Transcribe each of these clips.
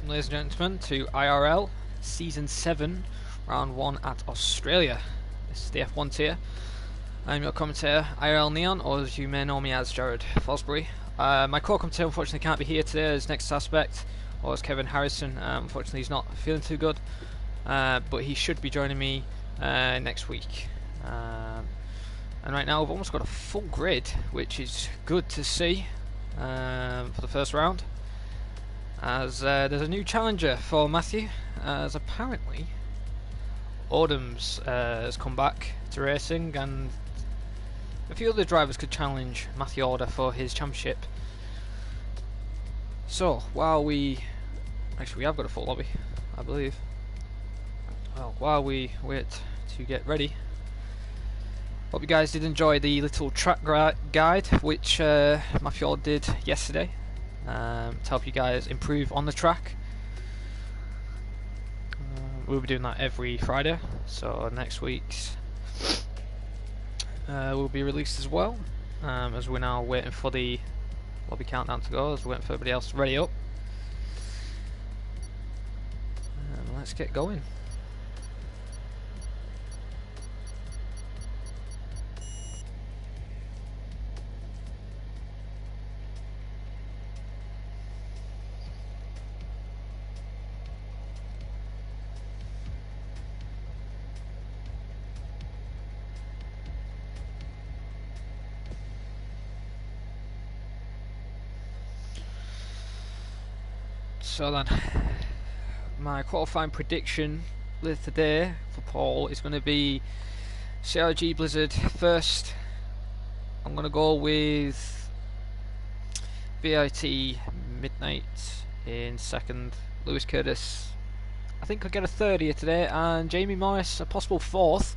welcome ladies and gentlemen to IRL Season 7 Round 1 at Australia. This is the F1 tier. I'm your commentator IRL Neon, or as you may know me as Jared Fosbury. My co-commentator unfortunately can't be here today as next aspect, or as Kevin Harrison. Unfortunately he's not feeling too good, but he should be joining me next week. And right now we've almost got a full grid, which is good to see for the first round. As there's a new challenger for Matthew, as apparently Odham's has come back to racing, and a few other drivers could challenge Matthew Alder for his championship. So while we have got a full lobby, I believe. Well, while we wait to get ready, hope you guys did enjoy the little track guide which Matthew Alder did yesterday. To help you guys improve on the track. We'll be doing that every Friday, so next week's will be released as well, as we're now waiting for the lobby countdown to go, as we're waiting for everybody else to ready up. Let's get going. So then, my qualifying prediction today for Paul is going to be CRG Blizzard first. I'm going to go with VIT Midnight in second. Lewis Curtis, I think, could get a third here today, and Jamie Morris a possible fourth.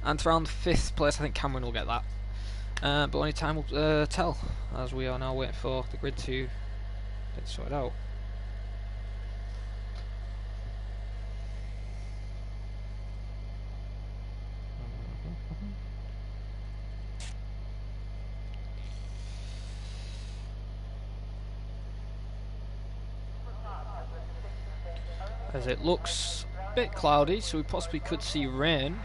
And around fifth place, I think Cameron will get that. But only time will tell, as we are now waiting for the grid to get sorted out. As it looks a bit cloudy, so we possibly could see rain.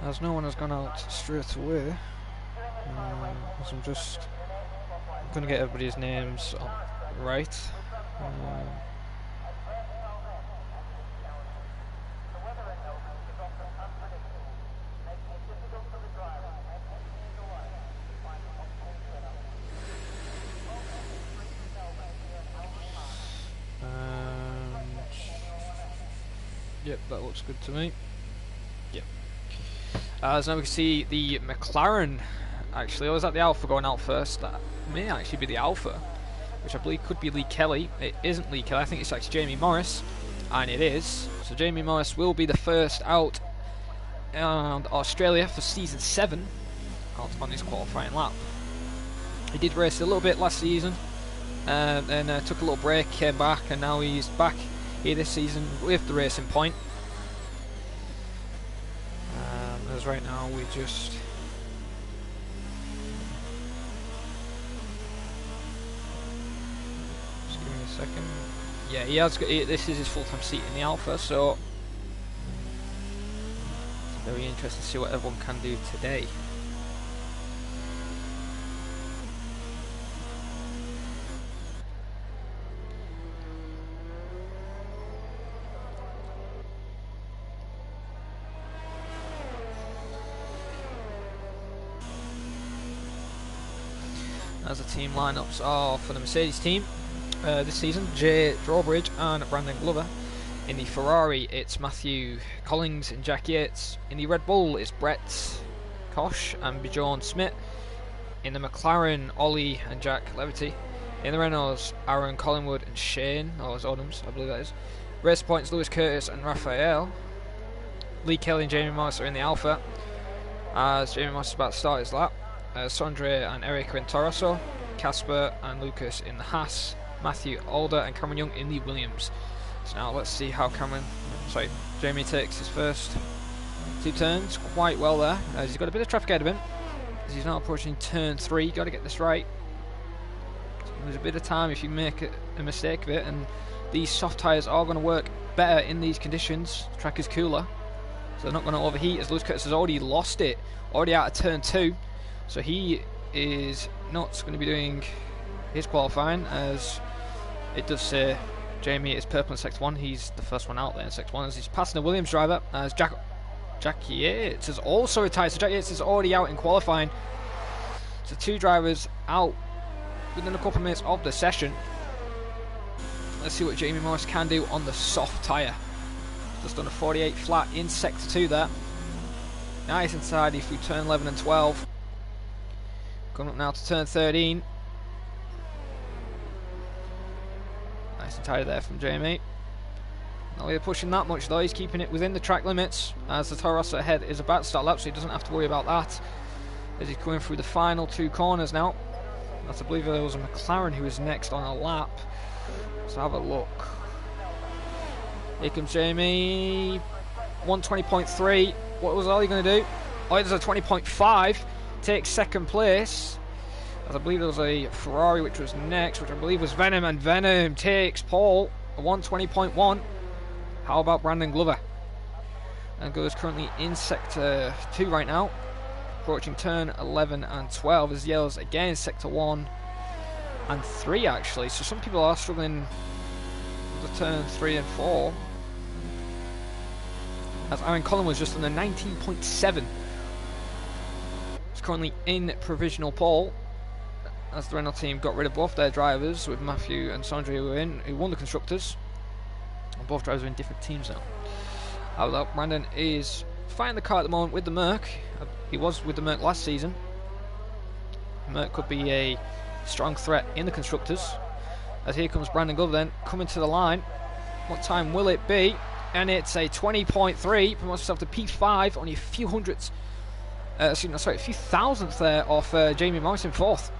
As no one has gone out straight away, as I'm just going to get everybody's names right. Yep, that looks good to me. Yep. As now we can see the McLaren, actually, I was at the Alpha going out first. That may actually be the Alpha, which I believe could be Lee Kelly. It isn't Lee Kelly, I think it's actually Jamie Morris, and it is. So Jamie Morris will be the first out on Australia for Season 7, out on his qualifying lap. He did race a little bit last season, then took a little break, came back, and now he's back here this season with the Racing Point. As right now we just give me a second. Yeah, he has got, this is his full-time seat in the Alpha, so it's very interesting to see what everyone can do today. As the team lineups are for the Mercedes team this season, Jay Drawbridge and Brandon Glover. In the Ferrari, it's Matthew Collins and Jack Yates. In the Red Bull, it's Brett Koch and Bjorn Smith. In the McLaren, Ollie and Jack Levity. In the Renaults, Aaron Collingwood and Shane, or as Odham's, I believe that is. Race points, Lewis Curtis and Raphael. Lee Kelly and Jamie Morris are in the Alpha, as Jamie Morris is about to start his lap. Sondre and Eric are in Torosso, Casper and Lucas in the Haas, Matthew Alder and Cameron Young in the Williams. So now let's see how Jamie takes his first two turns quite well there, as he's got a bit of traffic ahead of him, as he's now approaching turn 3. Got to get this right. There's a bit of time if you make a mistake of it, and these soft tyres are going to work better in these conditions. The track is cooler, so they're not going to overheat, as Lewis Curtis has already lost it, already out of turn 2. So he is not going to be doing his qualifying, as it does say Jamie is purple in Sector 1. He's the first one out there in Sector 1, as he's passing the Williams driver, as Jack Yates has also retired. So Jack Yates is already out in qualifying. So 2 drivers out within a couple of minutes of the session. Let's see what Jamie Morris can do on the soft tyre. Just under 48 flat in Sector 2 there. Nice and tidy through turn 11 and 12. Coming up now to turn 13. Nice and tidy there from Jamie. Not really pushing that much though, he's keeping it within the track limits, as the Toro Rosso ahead is about to start lap, so he doesn't have to worry about that, as he's coming through the final 2 corners now. I believe there was a McLaren who was next on a lap. Let's have a look. Here comes Jamie. 120.3. What was Ollie going to do? Oh, there's a 20.5. Takes second place. As I believe there was a Ferrari which was next, which I believe was Venom, and Venom takes pole. A 120.1. How about Brandon Glover? And Glover's currently in Sector 2 right now, approaching turn 11 and 12, as yellows again Sector 1 and 3 actually. So some people are struggling with the turn 3 and 4, as Aaron Collin was just on the 19.7. He's currently in provisional pole, as the Renault team got rid of both their drivers, with Matthew and Sondre who won the constructors. And both drivers are in different teams now. Although Brandon is fighting the car at the moment with the Merc. He was with the Merc last season. The Merc could be a strong threat in the constructors. As here comes Brandon Glover then, coming to the line. What time will it be? And it's a 20.3, promotes himself to P5, only a few hundredths, a few thousandths there off Jamie Morris in 4th.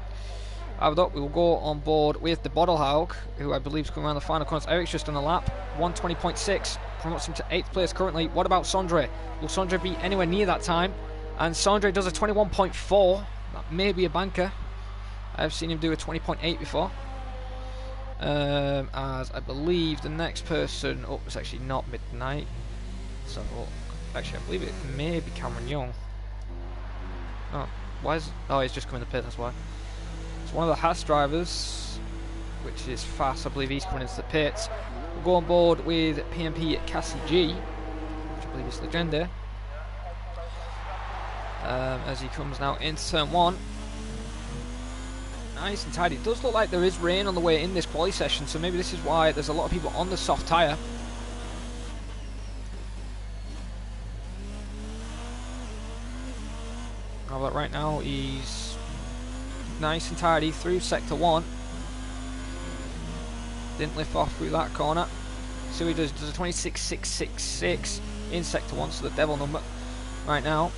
Up, we will go on board with the Bottlehaug, who I believe is coming around the final corners. Eric's just on a lap, 120.6, promotes him to 8th place currently. What about Sondre? Will Sondre be anywhere near that time? And Sondre does a 21.4, that may be a banker. I've seen him do a 20.8 before. As I believe the next person up is actually not Midnight. So, actually I believe it may be Cameron Young. Oh, why is... Oh, he's just coming to pit, that's why. It's one of the Haas drivers, which is fast. I believe he's coming into the pits. We'll go on board with PMP Cassie G, which I believe is Legenda. As he comes now into turn 1. Nice and tidy. It does look like there is rain on the way in this quali session, so maybe this is why there's a lot of people on the soft tyre. But right now he's nice and tidy through Sector 1. Didn't lift off through that corner. So he does a 26.666 in Sector 1, so the devil number right now.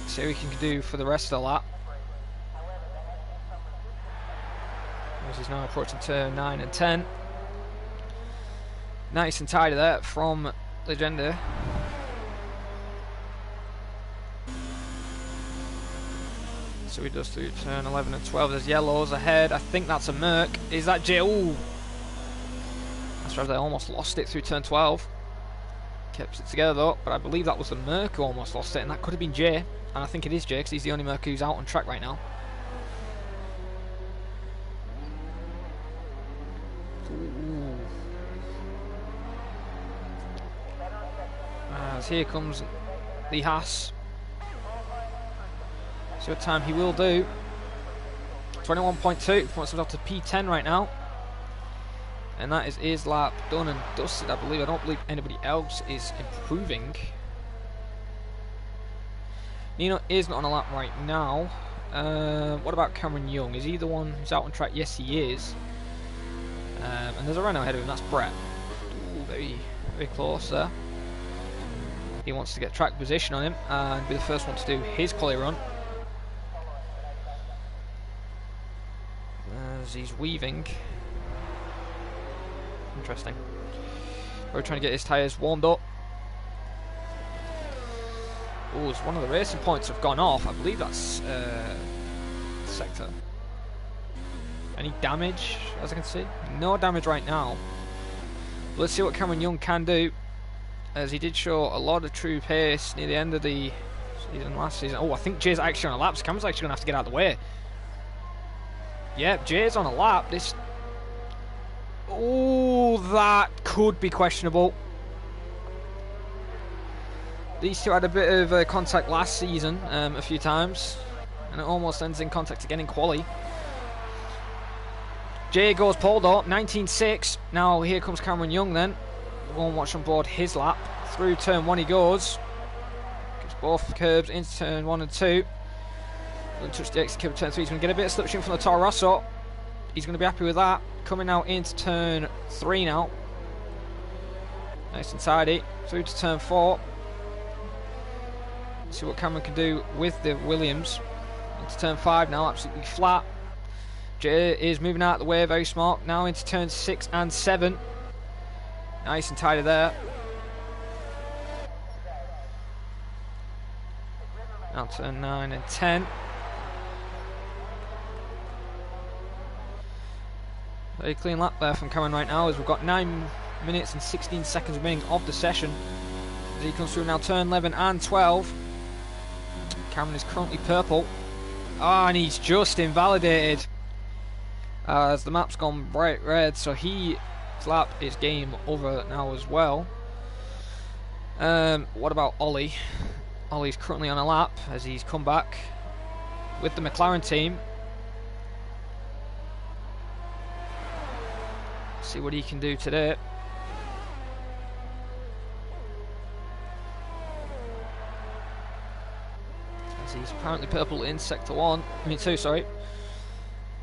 See what he can do for the rest of the lap. As he's now approaching turn 9 and 10. Nice and tidy there from Legenda. So he does through turn 11 and 12. There's yellows ahead. I think that's a Merc. Is that J? Ooh. That's right, they almost lost it through turn 12. Kept it together though, but I believe that was the Merc who almost lost it, and that could have been J. And I think it is J, because he's the only Merc who's out on track right now. Ooh. As here comes the Haas. See what time he will do. 21.2, points himself to P10 right now. And that is his lap done and dusted, I believe. I don't believe anybody else is improving. Nino is not on a lap right now. What about Cameron Young? Is he the one who's out on track? Yes, he is. And there's a Renault ahead of him, that's Brett. Ooh, very, very close there. He wants to get track position on him and be the first one to do his quali run. As he's weaving. Interesting. We're trying to get his tyres warmed up. Oh, it's one of the racing points have gone off. I believe that's sector. Any damage, as I can see? No damage right now. Let's see what Cameron Young can do, as he did show a lot of true pace near the end of the season, last season. Oh, I think Jay's actually on a lap, so Cameron's actually going to have to get out of the way. Yep, Jay's on a lap. This... Oh, that could be questionable. These two had a bit of contact last season, a few times, and it almost ends in contact again in quali. Jay goes pole though, 19.6. Now here comes Cameron Young then. We'll watch on board his lap. Through turn 1 he goes. Gets both curbs into turn 1 and 2. Doesn't touch the exit curb turn 3. He's going to get a bit of slipstream from the Toro Rosso. He's going to be happy with that. Coming out into turn 3 now. Nice and tidy. Through to turn 4. Let's see what Cameron can do with the Williams. Into turn 5 now, absolutely flat. Jay is moving out of the way, very smart. Now into turn 6 and 7. Nice and tidy there. Now turn 9 and 10. Very clean lap there from Cameron right now, as we've got 9 minutes and 16 seconds remaining of the session. As he comes through now turn 11 and 12. Cameron is currently purple. Ah, and he's just invalidated. As the map's gone bright red, so his lap is game over now as well. What about Ollie? Ollie's currently on a lap as he's come back with the McLaren team. See what he can do today. As he's apparently purple in sector 2, sorry.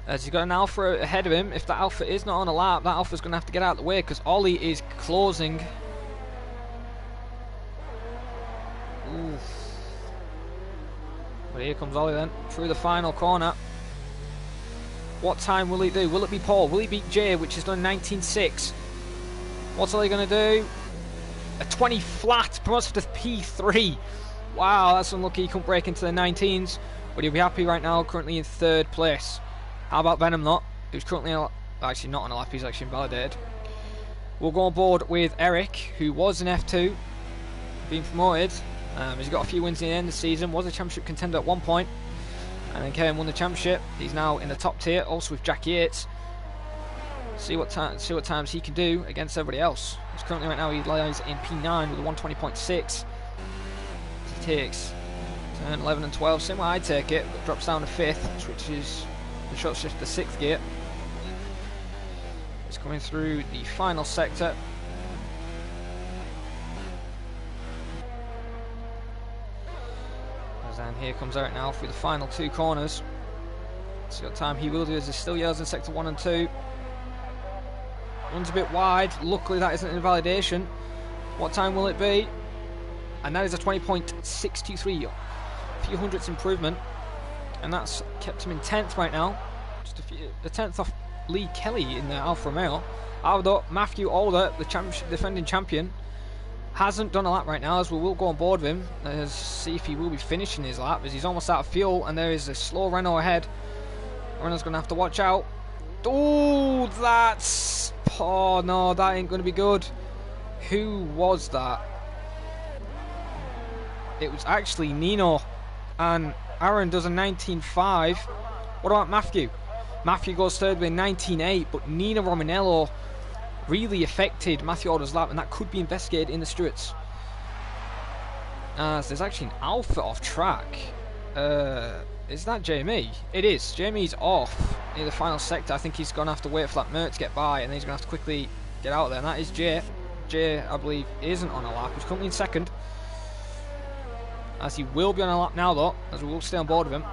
As he's got an Alpha ahead of him. If that Alpha is not on a lap, that Alpha's going to have to get out of the way, because Ollie is closing. Oof. But here comes Ollie then, through the final corner. What time will he do? Will it be Paul? Will he beat Jay, which has done 19.6? What's Ollie going to do? A 20 flat, promotes to P3. Wow, that's unlucky. He couldn't break into the 19s, but he'll be happy right now, currently in 3rd place. How about Venom not? Who's currently actually not on a lap, he's actually invalidated. We'll go on board with Eric, who was in F2, being promoted. He's got a few wins in the end of the season, was a championship contender at one point, and then Kevin won the championship. He's now in the top tier, also with Jack Yates. See what times he can do against everybody else. He's currently right now, he lies in P9 with a 120.6. He takes turn 11 and 12, same way I take it, but drops down to 5th, switches the short shift to 6th gear. It's coming through the final sector. And here comes Eric now through the final 2 corners. See what time he will do, as he still yells in sector 1 and 2. Runs a bit wide. Luckily that isn't an invalidation. What time will it be? And that is a 20.623. A few hundredths improvement. And that's kept him in 10th right now. Just a 10th off Lee Kelly in the Alfa Romeo. Although Matthew Alder, the defending champion, hasn't done a lap right now, as we will go on board with him. See if he will be finishing his lap, as he's almost out of fuel, and there is a slow Renault ahead. Renault's going to have to watch out. Oh, that's... Oh, no, that ain't going to be good. Who was that? It was actually Nino, and Aaron does a 19.5. What about Matthew? Matthew goes 3rd with a 19.8, but Nino Romanello really affected Matthew Alder's lap, and that could be investigated in the Stewarts. So there's actually an Alpha off track. Is that Jamie? It is. Jamie's off near the final sector. I think he's going to have to wait for that Mert to get by, and then he's going to have to quickly get out there, and that is Jay. Jay, I believe, isn't on a lap. He's currently in 2nd. As he will be on a lap now, though, as we will stay on board with him.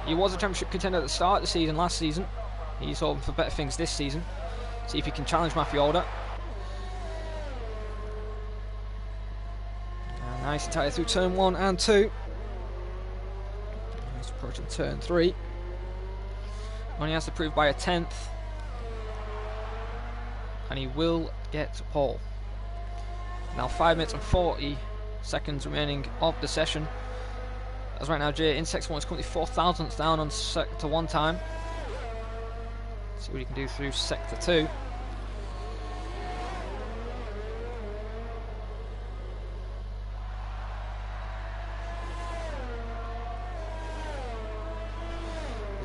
He was a championship contender at the start of the season, last season. He's hoping for better things this season. See if he can challenge Matthew Alder. Nice and tight through turn 1 and 2. He's approaching turn 3. Only has to prove by a 10th. And he will get pole. Now 5 minutes and 40 seconds remaining of the session. As right now, Jay in Sector 1 is currently 4,000ths down on Sector 1 time. See what he can do through Sector 2.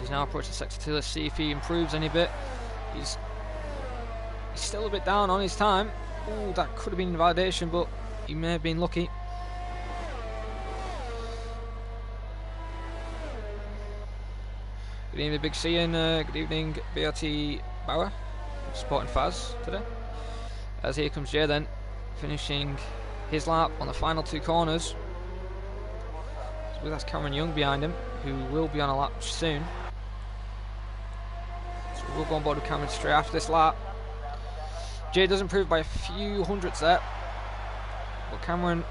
He's now approaching Sector 2. Let's see if he improves any bit. He's still a bit down on his time. Oh, that could have been invalidation, but he may have been lucky. Good evening, Big C, and good evening, BRT Bauer, supporting Faz today. As here comes Jay then, finishing his lap on the final 2 corners. So that's Cameron Young behind him, who will be on a lap soon. So we'll go on board with Cameron straight after this lap. Jay does improve by a few hundredths there, but Cameron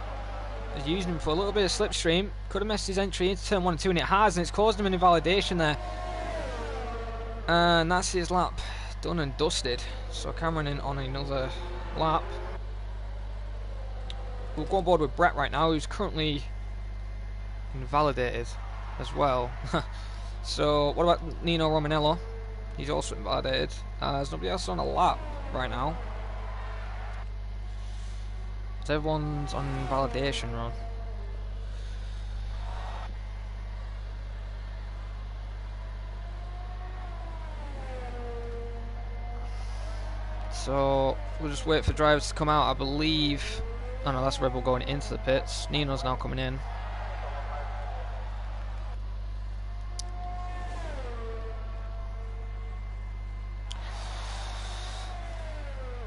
is using him for a little bit of slipstream. Could have messed his entry into turn 1 and 2, and it has, and it's caused him an invalidation there. And that's his lap done and dusted. So Cameron in on another lap. We'll go on board with Brett right now, who's currently invalidated as well. So what about Nino Romanello? He's also invalidated. There's nobody else on a lap right now. So everyone's on validation run. So we'll just wait for drivers to come out, I believe. Oh no, that's Rebel going into the pits. Nino's now coming in.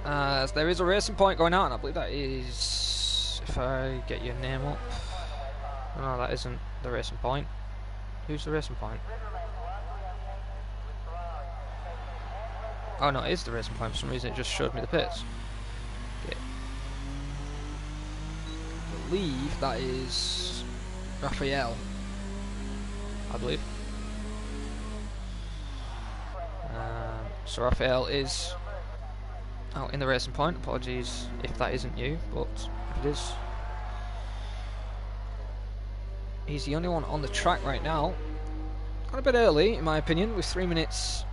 As there is a racing point going out, and I believe that is, if I get your name up. No, that isn't the racing point. Who's the racing point? Oh no, it is the racing point. For some reason it just showed me the pits. Okay. I believe that is Raphael, I believe. So Raphael is out in the racing point. Apologies if that isn't you, but if it is, he's the only one on the track right now. Got a bit early, in my opinion, with 3 minutes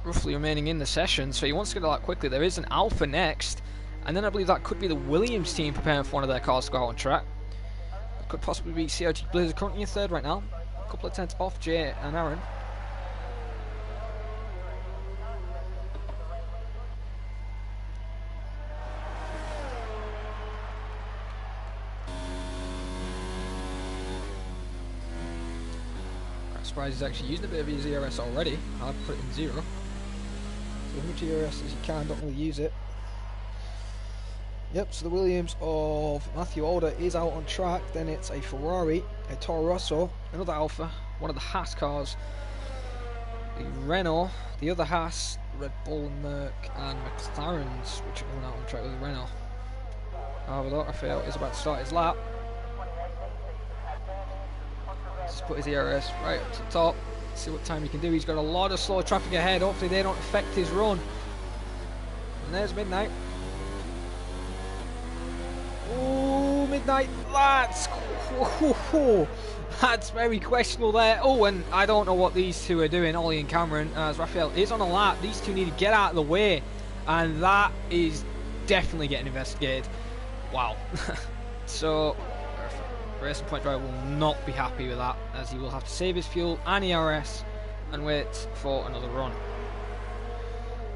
roughly remaining in the session, so he wants to get a lot quickly. There is an Alpha next, and then I believe that could be the Williams team preparing for one of their cars to go out on track. It could possibly be CRG Blizzard, currently in third right now, a couple of tenths off Jay and Aaron. Surprised he's actually used a bit of his ERS already. I'd put it in 0. So as much ERS as you can, don't really use it. Yep, so the Williams of Matthew Alder is out on track. Then it's a Ferrari, a Toro Rosso, another Alpha, one of the Haas cars, the Renault, the other Haas, Red Bull, Merc, and McLaren's, which are going out on track with the Renault. However, Raphael is about to start his lap. Just put his ERS right up to the top, see what time he can do. He's got a lot of slow traffic ahead, hopefully they don't affect his run. And there's Midnight. Oh, Midnight, that's very questionable there. Oh, and I don't know what these two are doing, Ollie and Cameron, as Raphael is on a lap. These two need to get out of the way, and that is definitely getting investigated. Wow. So Racing Point driver will not be happy with that, as he will have to save his fuel and ERS and wait for another run.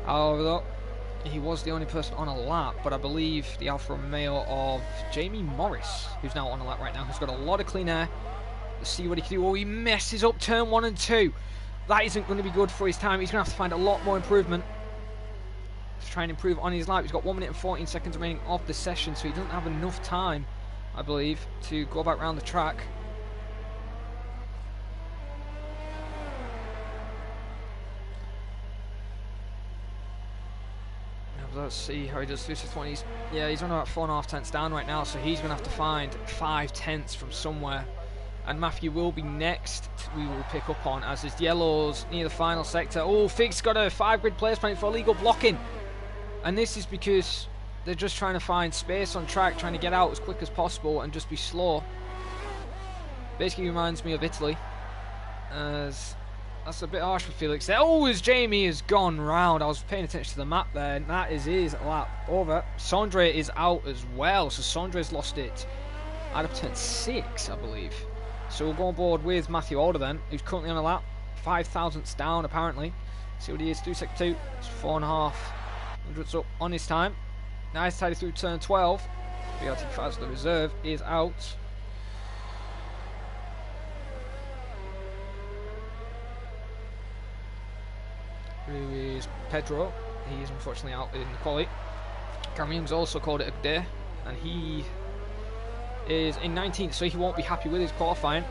However though, he was the only person on a lap, but I believe the Alfa Romeo of Jamie Morris, who's now on a lap right now, has got a lot of clean air. Let's see what he can do. Oh, he messes up turn 1 and 2. That isn't going to be good for his time. He's going to have to find a lot more improvement to try and improve on his lap. He's got 1 minute and 14 seconds remaining of the session, so he doesn't have enough time, I believe, to go back around the track. Let's see how he does through this one. He's on about 4.5 tenths down right now, so he's going to have to find 5 tenths from somewhere. And Matthew will be next. We will pick up on, as is yellows near the final sector. Oh, Fig's got a 5 grid place point for illegal blocking, and this is because they're just trying to find space on track, trying to get out as quick as possible and just be slow. Basically reminds me of Italy, as that's a bit harsh for Felix there. Oh, as Jamie has gone round. I was paying attention to the map there, and that is his lap over. Sondre is out as well, so Sondre's lost it at up turn 6, I believe. So we'll go on board with Matthew Alder then, who's currently on a lap, 5 thousandths down apparently. See what he is, through sector 2, it's 4.5 hundredths up on his time. Nice tidy through turn 12. BRT Faz, the reserve, is out. Who is Pedro? He is unfortunately out in the quali. Cameron Young's also called it a day, and he is in 19th, so he won't be happy with his qualifying.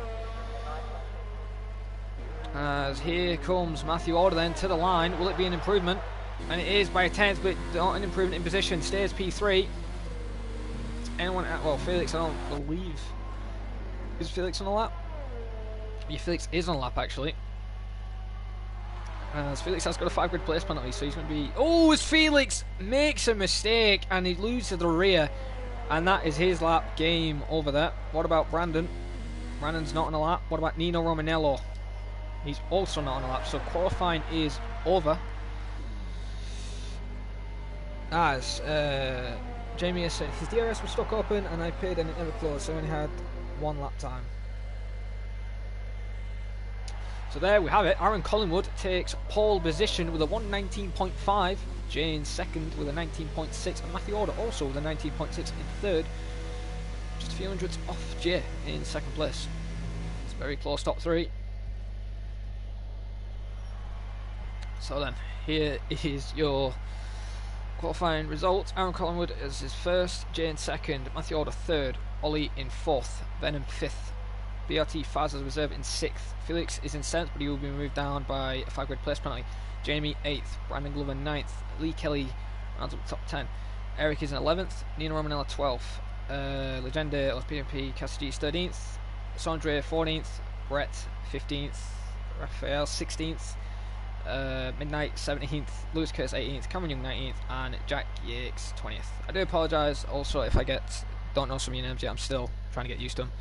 As here comes Matthew Alder then to the line. Will it be an improvement? And it is by a 10th, but not an improvement in position. Stays P3. Anyone at, well, Felix, I don't believe. Is Felix on a lap? Yeah, Felix is on a lap actually. As Felix has got a 5 grid place penalty, so he's going to be... Oh, as Felix makes a mistake and he loses the rear. And that is his lap. Game over there. What about Brandon? Brandon's not on a lap. What about Nino Romanello? He's also not on a lap, so qualifying is over. As Jamie has said, his DRS was stuck open and I paid and it never closed, so he only had 1 lap time. So there we have it. Aaron Collingwood takes pole position with a 119.5. Jay in second with a 19.6. And Matthew Alder also with a 19.6 in third. Just a few hundredths off Jay in second place. It's very close top 3. So then, here is your qualifying results. Aaron Collingwood is his first. Jay in second. Matthew Alder third. Ollie in fourth. Venom fifth. BRT Faz as reserve in 6th. Felix is in 7th, but he will be moved down by a 5 grid place penalty. Jamie 8th. Brandon Glover 9th. Lee Kelly rounds up the top 10. Eric is in 11th. Nino Romanella 12th. Legende of PMP Cassidy 13th. Sondre 14th. Brett 15th. Raphael 16th. Midnight 17th. Lewis Curtis 18th. Cameron Young 19th. And Jack Yates 20th. I do apologise also if I don't know some of your names yet. I'm still trying to get used to them.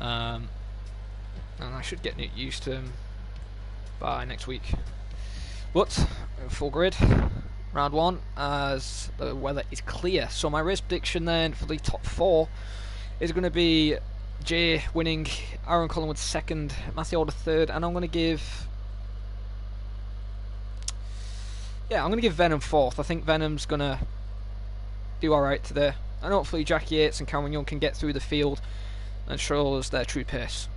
And I should get used to him by next week. But full grid, round 1, as the weather is clear. So my race prediction then for the top 4 is going to be Jay winning, Aaron Collingwood second, Matthew Alder third, and I'm going to give Venom fourth. I think Venom's going to do alright today, and hopefully Jack Yates and Cameron Young can get through the field and show us their true pace.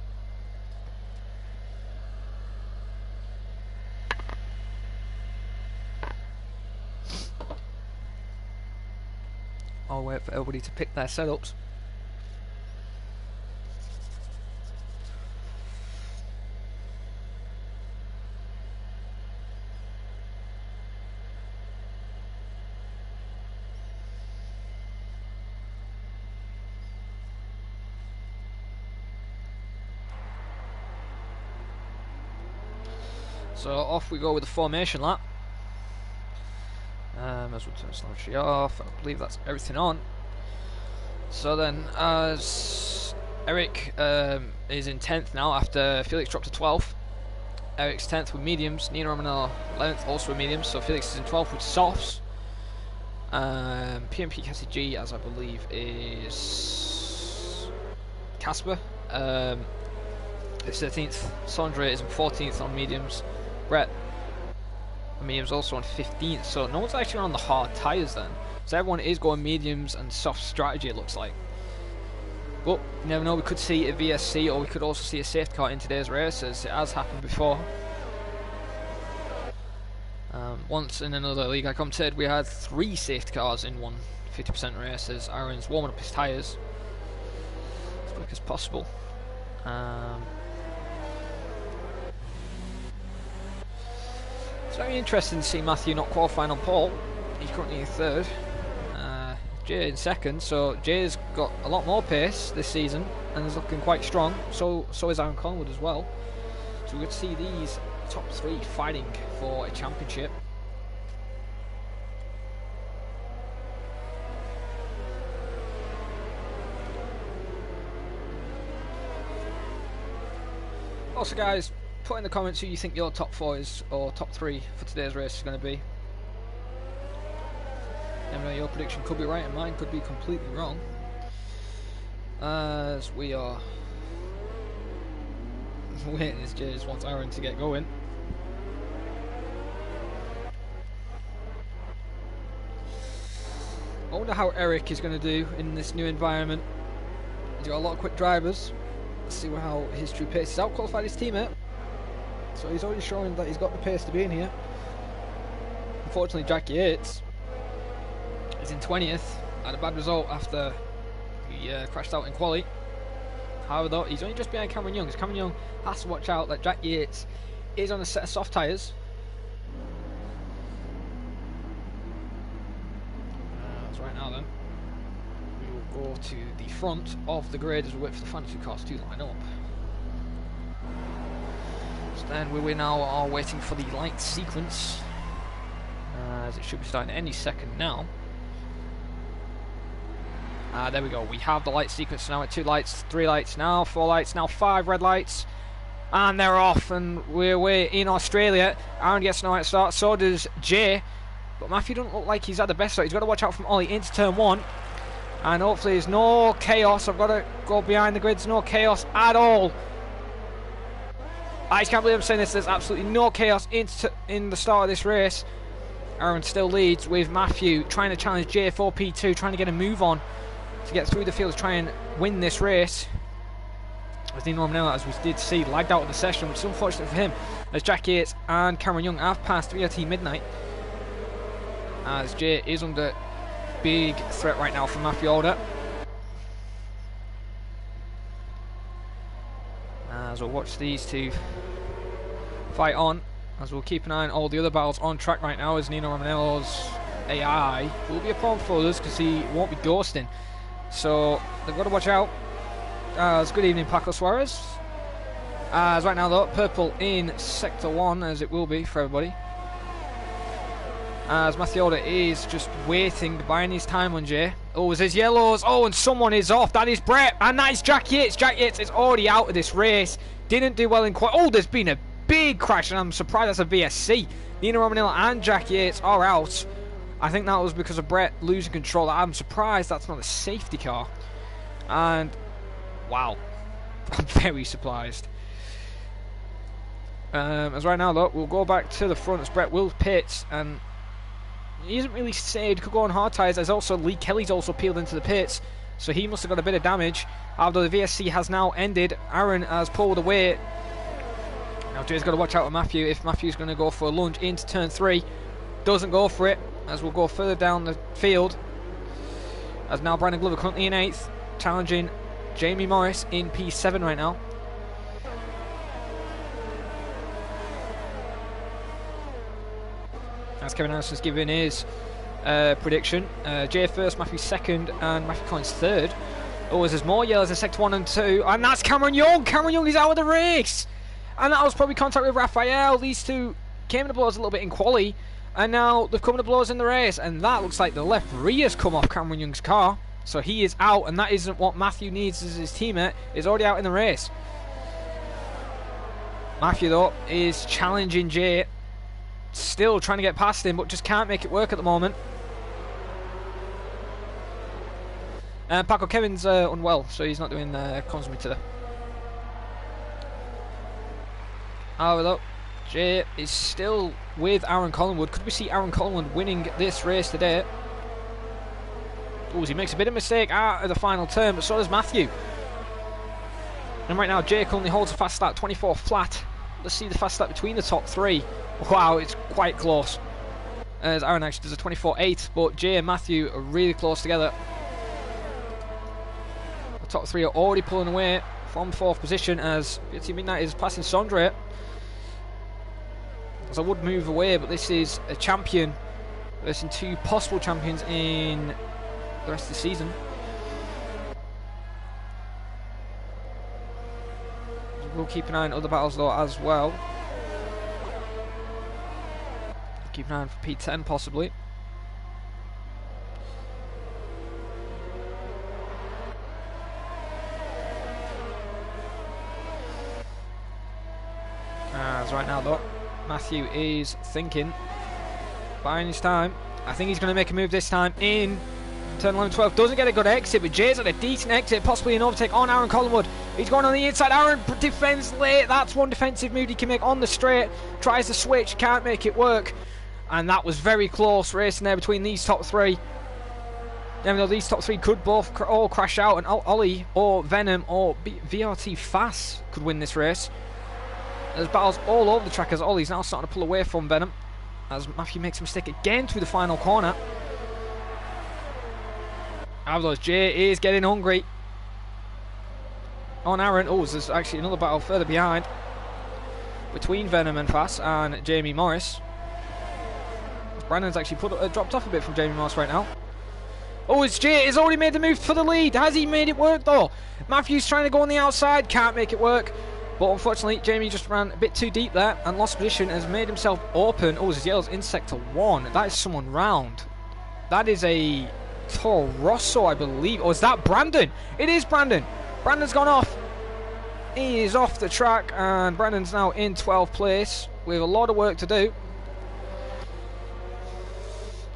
I'll wait for everybody to pick their setups. So off we go with the formation lap. As we'll turn telemetry off, I believe that's everything on. So then, as Eric is in 10th now after Felix dropped to 12th. Eric's 10th with mediums, Nino Romanello 11th also with mediums, so Felix is in 12th with softs. PMP Cassie G, as I believe, is Casper. It's 13th. Sondre is in 14th on mediums. Brett on mediums also on 15th, so no one's actually on the hard tyres then. So everyone is going mediums and soft strategy, it looks like. But you never know, we could see a VSC or we could also see a safety car in today's races. It has happened before. Once in another league I commentated, we had 3 safety cars in one 50% races. Aaron's warming up his tyres as quick as possible. It's very interesting to see Matthew not qualifying on pole. He's currently in 3rd. Jay in 2nd, so Jay's got a lot more pace this season and is looking quite strong. So is Aaron Collingwood as well. So we could see these top 3 fighting for a championship. Also, guys, put in the comments who you think your top 4 is, or top 3 for today's race is going to be. Never know, your prediction could be right and mine could be completely wrong. As we are waiting, as Jay just wants Aaron to get going. I wonder how Eric is going to do in this new environment. He's got a lot of quick drivers. Let's see how his true pace is. Out qualified his teammate, so he's already showing that he's got the pace to be in here. Unfortunately, Jack Yates is in 20th. Had a bad result after he crashed out in quali. However, though, he's only just behind Cameron Young. Because Cameron Young has to watch out that Jack Yates is on a set of soft tyres. Right now, then, we will go to the front of the grid as we wait for the fantasy cars to line up. So then we now are waiting for the light sequence, as it should be starting any second now. There we go, we have the light sequence now at 2 lights, 3 lights now, 4 lights now, 5 red lights, and they're off, and we're away in Australia. Aaron gets no right start, so does Jay. But Matthew doesn't look like he's had the best start. He's got to watch out from Ollie into turn 1. And hopefully there's no chaos. I've got to go behind the grids. No chaos at all. I just can't believe I'm saying this. There's absolutely no chaos in the start of this race. Aaron still leads with Matthew trying to challenge J4 P2. Trying to get a move on to get through the field to try and win this race. As Nino Romanello, as we did see, lagged out of the session, which is unfortunate for him. As Jack Yates and Cameron Young have passed 3RT Midnight. As Jay is under big threat right now from Matthew Alder. As we'll watch these two fight on, as we'll keep an eye on all the other battles on track right now, as Nino Romanello's AI will be a problem for us because he won't be ghosting. So they've got to watch out. As good evening, Paco Suarez. As right now though, purple in sector 1, as it will be for everybody. As Matthew Alder is just waiting, buying his time on Jay. Oh, there's yellows. Oh, and someone is off. That is Brett. And that is Jack Yates. Jack Yates is already out of this race. Didn't do well in quite. Oh, there's been a big crash, and I'm surprised that's a VSC. Nino Romanello and Jack Yates are out. I think that was because of Brett losing control. I'm surprised that's not a safety car. And, wow. I'm very surprised. As right now, though, we'll go back to the front as Brett will pit, and he isn't really saved. Could go on hard tyres. There's also Lee Kelly's also peeled into the pits, so he must have got a bit of damage. Although the VSC has now ended, Aaron has pulled away. Now Jay's got to watch out with Matthew. If Matthew's going to go for a lunge into turn 3, doesn't go for it. As we'll go further down the field. As now Brandon Glover currently in 8th, challenging Jamie Morris in P7 right now. As Kevin Anderson's given his prediction. Jay first, Matthew second, and Matthew Collins third. Oh, there's more yellows in sector 1 and 2, and that's Cameron Young. Cameron Young is out of the race, and that was probably contact with Raphael. These two came to blows a little bit in quali, and now they've come to blows in the race, and that looks like the left rear has come off Cameron Young's car, so he is out, and that isn't what Matthew needs as his teammate. Is already out in the race. Matthew though is challenging Jay. Still trying to get past him, but just can't make it work at the moment. Paco, Kevin's unwell, so he's not doing comms with me today. However, though, Jay is still with Aaron Collingwood. Could we see Aaron Collingwood winning this race today? Oh, he makes a bit of mistake out of the final turn, but so does Matthew. And right now, Jay currently holds a fast start, 24 flat. Let's see the fast start between the top 3. Wow, it's quite close. As Aaron actually does a 24.8, but Jay and Matthew are really close together. The top 3 are already pulling away from 4th position as Team Midnight is passing Sondre. As I would move away, but this is a champion versus 2 possible champions in the rest of the season. We'll keep an eye on other battles though as well. Keep an eye on for P10 possibly. Matthew is thinking, buying his time. I think he's going to make a move this time in turn 11-12. Doesn't get a good exit, but Jay's at a decent exit, possibly an overtake on Aaron Collingwood. He's going on the inside. Aaron defends late. That's one defensive move he can make on the straight. Tries to switch, can't make it work. And that was very close racing there between these top three. Even though these top three could both all crash out, and Ollie or Venom or VRT Fast could win this race. There's battles all over the track as Ollie's now starting to pull away from Venom, as Matthew makes a mistake again through the final corner. Avlos, Jay is getting hungry on Aaron. Oh, there's actually another battle further behind between Venom and Fast and Jamie Morris. Brandon's actually dropped off a bit from Jamie Morris right now. Oh, it's Jay. He's already made the move for the lead. Has he made it work though? Matthew's trying to go on the outside, can't make it work. But unfortunately, Jamie just ran a bit too deep there and lost position, has made himself open. Oh, his yellows in sector 1. That is someone round. That is a Toro Rosso, I believe. Or is that Brandon? It is Brandon. Brandon's gone off. He is off the track, and Brandon's now in 12th place with a lot of work to do.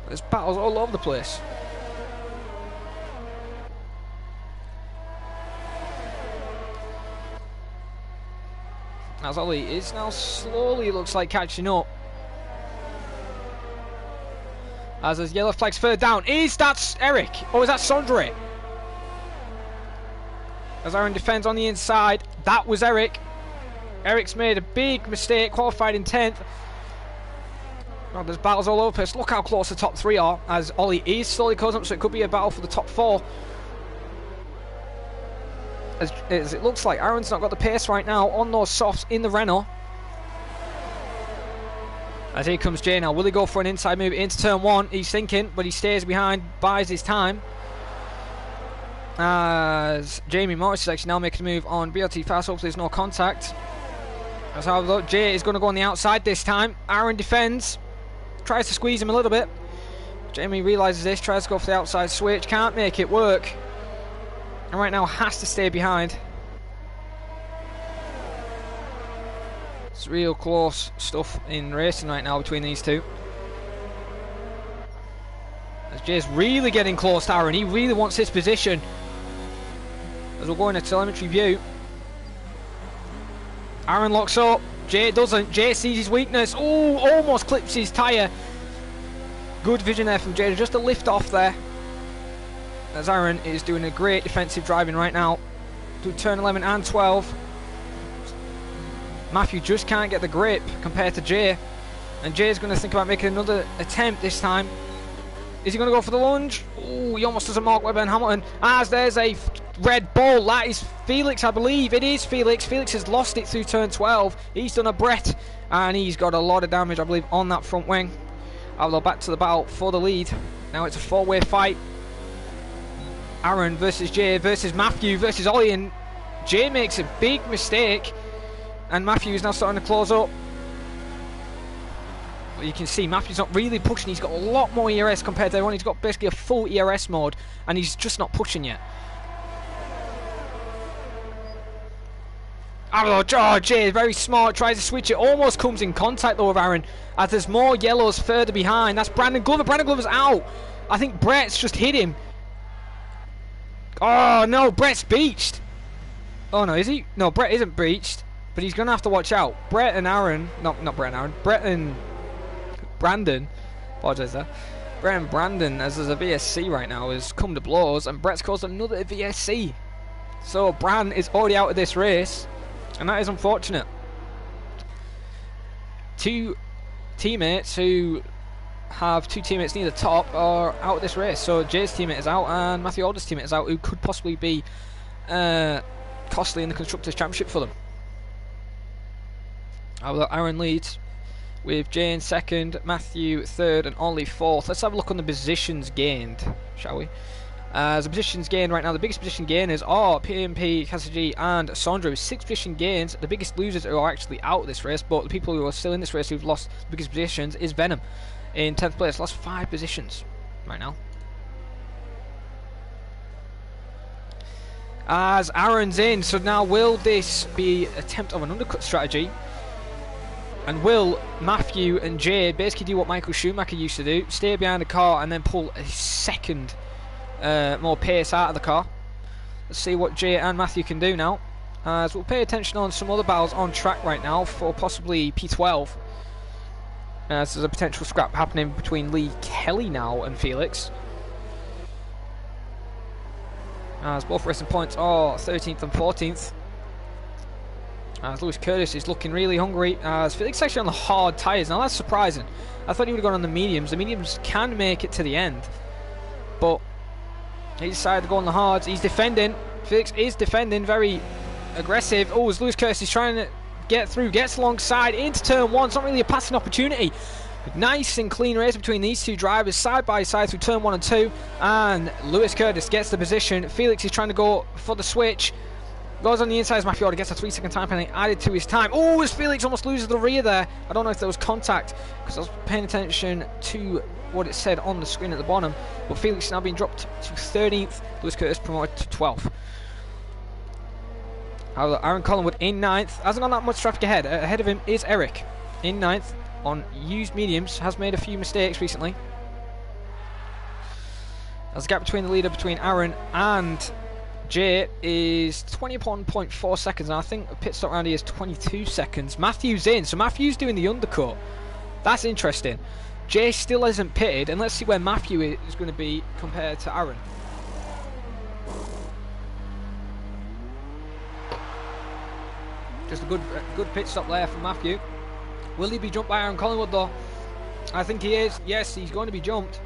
There's battles all over the place. As Ollie is now slowly, looks like, catching up. As there's yellow flags further down. Is that Eric? Or is that Sondre? As Aaron defends on the inside. That was Eric. Eric's made a big mistake, qualified in 10th. Oh, there's battles all over the place. Look how close the top 3 are, as Ollie is slowly closing up, so it could be a battle for the top 4. As it looks like Aaron's not got the pace right now on those softs in the Renault. As here comes Jay now. Will he go for an inside move into turn 1? He's thinking, but he stays behind, buys his time. As Jamie Morris is actually now making a move on BRT Fast. Hopefully there's no contact. As how Jay is going to go on the outside this time. Aaron defends. Tries to squeeze him a little bit. Jamie realises this. Tries to go for the outside switch. Can't make it work. And right now has to stay behind. It's real close stuff in racing right now between these two. As Jay's really getting close to Aaron. He really wants his position. As we're going to telemetry view. Aaron locks up. Jay doesn't. Jay sees his weakness. Oh, almost clips his tyre. Good vision there from Jay. Just a lift off there. As Aaron is doing a great defensive driving right now. Through turn 11 and 12. Matthew just can't get the grip compared to Jay. And Jay's going to think about making another attempt this time. Is he going to go for the lunge? Oh, he almost does a Mark Webber and Hamilton. As there's a red ball. That is Felix, I believe. It is Felix. Felix has lost it through turn 12. He's done a Brett. And he's got a lot of damage, I believe, on that front wing. Although back to the battle for the lead. Now it's a 4-way fight. Aaron versus Jay versus Matthew versus Ollie, and Jay makes a big mistake and Matthew is now starting to close up. Well, you can see Matthew's not really pushing. He's got a lot more ERS compared to everyone. He's got basically a full ERS mode and he's just not pushing yet. Oh, Jay is very smart, tries to switch it, almost comes in contact though with Aaron as there's more yellows further behind. That's Brandon Glover. Brandon Glover's out. I think Brett's just hit him. Oh no, Brett's beached. Oh no, is he? No, Brett isn't beached, but he's going to have to watch out. Brett and Aaron, not Brett and Aaron, Brett and Brandon, apologise there. Brett and Brandon, as there's a VSC right now, has come to blows, and Brett's caused another VSC. So Bran is already out of this race, and that is unfortunate. Two teammates who have two teammates near the top are out of this race. So Jay's teammate is out and Matthew Alder's teammate is out, who could possibly be costly in the Constructors' Championship for them. Aaron leads with Jay in second, Matthew third and Ollie fourth. Let's have a look on the positions gained, shall we? As the positions gained right now, the biggest position gainers are PMP, Cassidy and Sondre with 6 position gains. The biggest losers who are actually out of this race, but the people who are still in this race who've lost the biggest positions is Venom in 10th place, lost 5 positions right now. As Aaron's in, so now will this be an attempt of an undercut strategy? And will Matthew and Jay basically do what Michael Schumacher used to do, stay behind the car and then pull a second more pace out of the car? Let's see what Jay and Matthew can do now. As we'll pay attention on some other battles on track right now for possibly P12. As there's a potential scrap happening between Lee Kelly now and Felix. As both racing points are 13th and 14th. As Lewis Curtis is looking really hungry. As Felix is actually on the hard tyres. Now that's surprising. I thought he would have gone on the mediums. The mediums can make it to the end. But he decided to go on the hards. He's defending. Felix is defending very aggressive. Oh, as Lewis Curtis is trying to get through. Gets alongside into turn 1. It's not really a passing opportunity. Nice and clean race between these two drivers. Side by side through turn 1 and 2. And Lewis Curtis gets the position. Felix is trying to go for the switch. Goes on the inside as Matthew Alder gets a 3-second time penalty added to his time. Oh, as Felix almost loses the rear there. I don't know if there was contact because I was paying attention to what it said on the screen at the bottom. But Felix is now being dropped to 13th. Lewis Curtis promoted to 12th. However, Aaron Collingwood in 9th. Hasn't got that much traffic ahead. Ahead of him is Eric in 9th on used mediums. Has made a few mistakes recently. As the gap between the leader between Aaron and Jay is 21.4 seconds, and I think the pit stop round here is 22 seconds. Matthew's in, so Matthew's doing the undercut. That's interesting. Jay still isn't pitted, and let's see where Matthew is going to be compared to Aaron. Just a good pit stop there from Matthew. Will he be jumped by Aaron Collingwood though? I think he is. Yes, he's going to be jumped.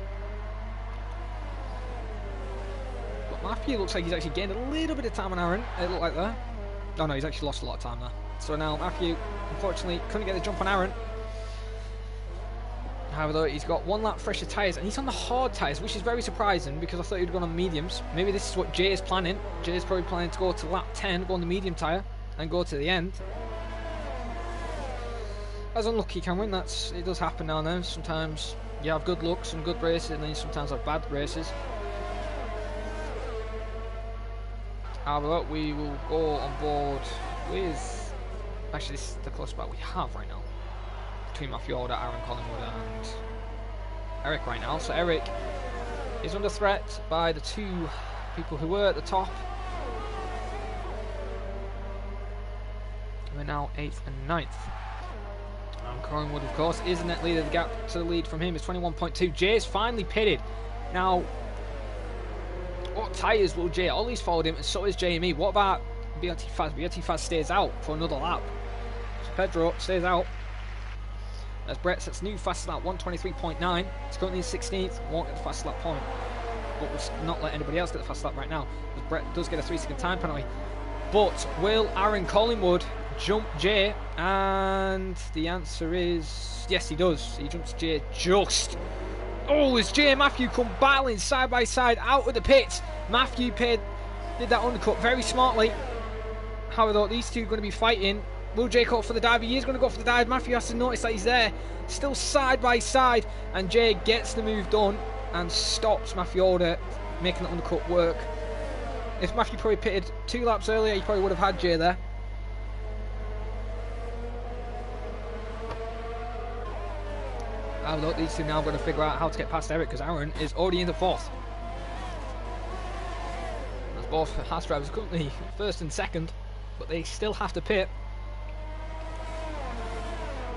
Matthew looks like he's actually gained a little bit of time on Aaron. It looked like there. Oh no, he's actually lost a lot of time there. So now Matthew, unfortunately, couldn't get the jump on Aaron. However, though, he's got 1 lap fresher tyres, and he's on the hard tyres, which is very surprising because I thought he'd have gone on mediums. Maybe this is what Jay is planning. Jay is probably planning to go to lap 10, go on the medium tyre, and go to the end. As unlucky, Cameron. It does happen now and then. Sometimes you have good luck, some good races, and then you sometimes have bad races. However, we will go on board with... Actually, this is the closest battle we have right now. Between Matthew Alder, Aaron Collingwood and Eric right now. So Eric is under threat by the 2 people who were at the top. We're now 8th and 9th. And Collingwood, of course, is the net leader. The gap to the lead from him is 21.2. Jay's finally pitted. Now... what tyres will Jay? Ollie's followed him, and so is JME. What about BRT Faz? BRT Faz stays out for another lap. So Pedro stays out. As Brett sets new fast lap 123.9. It's currently in 16th. Won't get the fast lap point. But will not let anybody else get the fast lap right now. As Brett does get a 3-second time penalty. But will Aaron Collingwood jump Jay? And the answer is yes, he does. He jumps Jay just. Oh, as Jay and Matthew come battling side by side out of the pits. Matthew did that undercut very smartly. However, though, these two are going to be fighting. Will Jay go for the dive? He is going to go for the dive. Matthew has to notice that he's there. Still side by side. And Jay gets the move done and stops Matthew Alder making the undercut work. If Matthew probably pitted 2 laps earlier, he probably would have had Jay there. Look, these two now going to figure out how to get past Eric because Aaron is already in the 4th. As both Haas drivers are currently 1st and 2nd, but they still have to pit.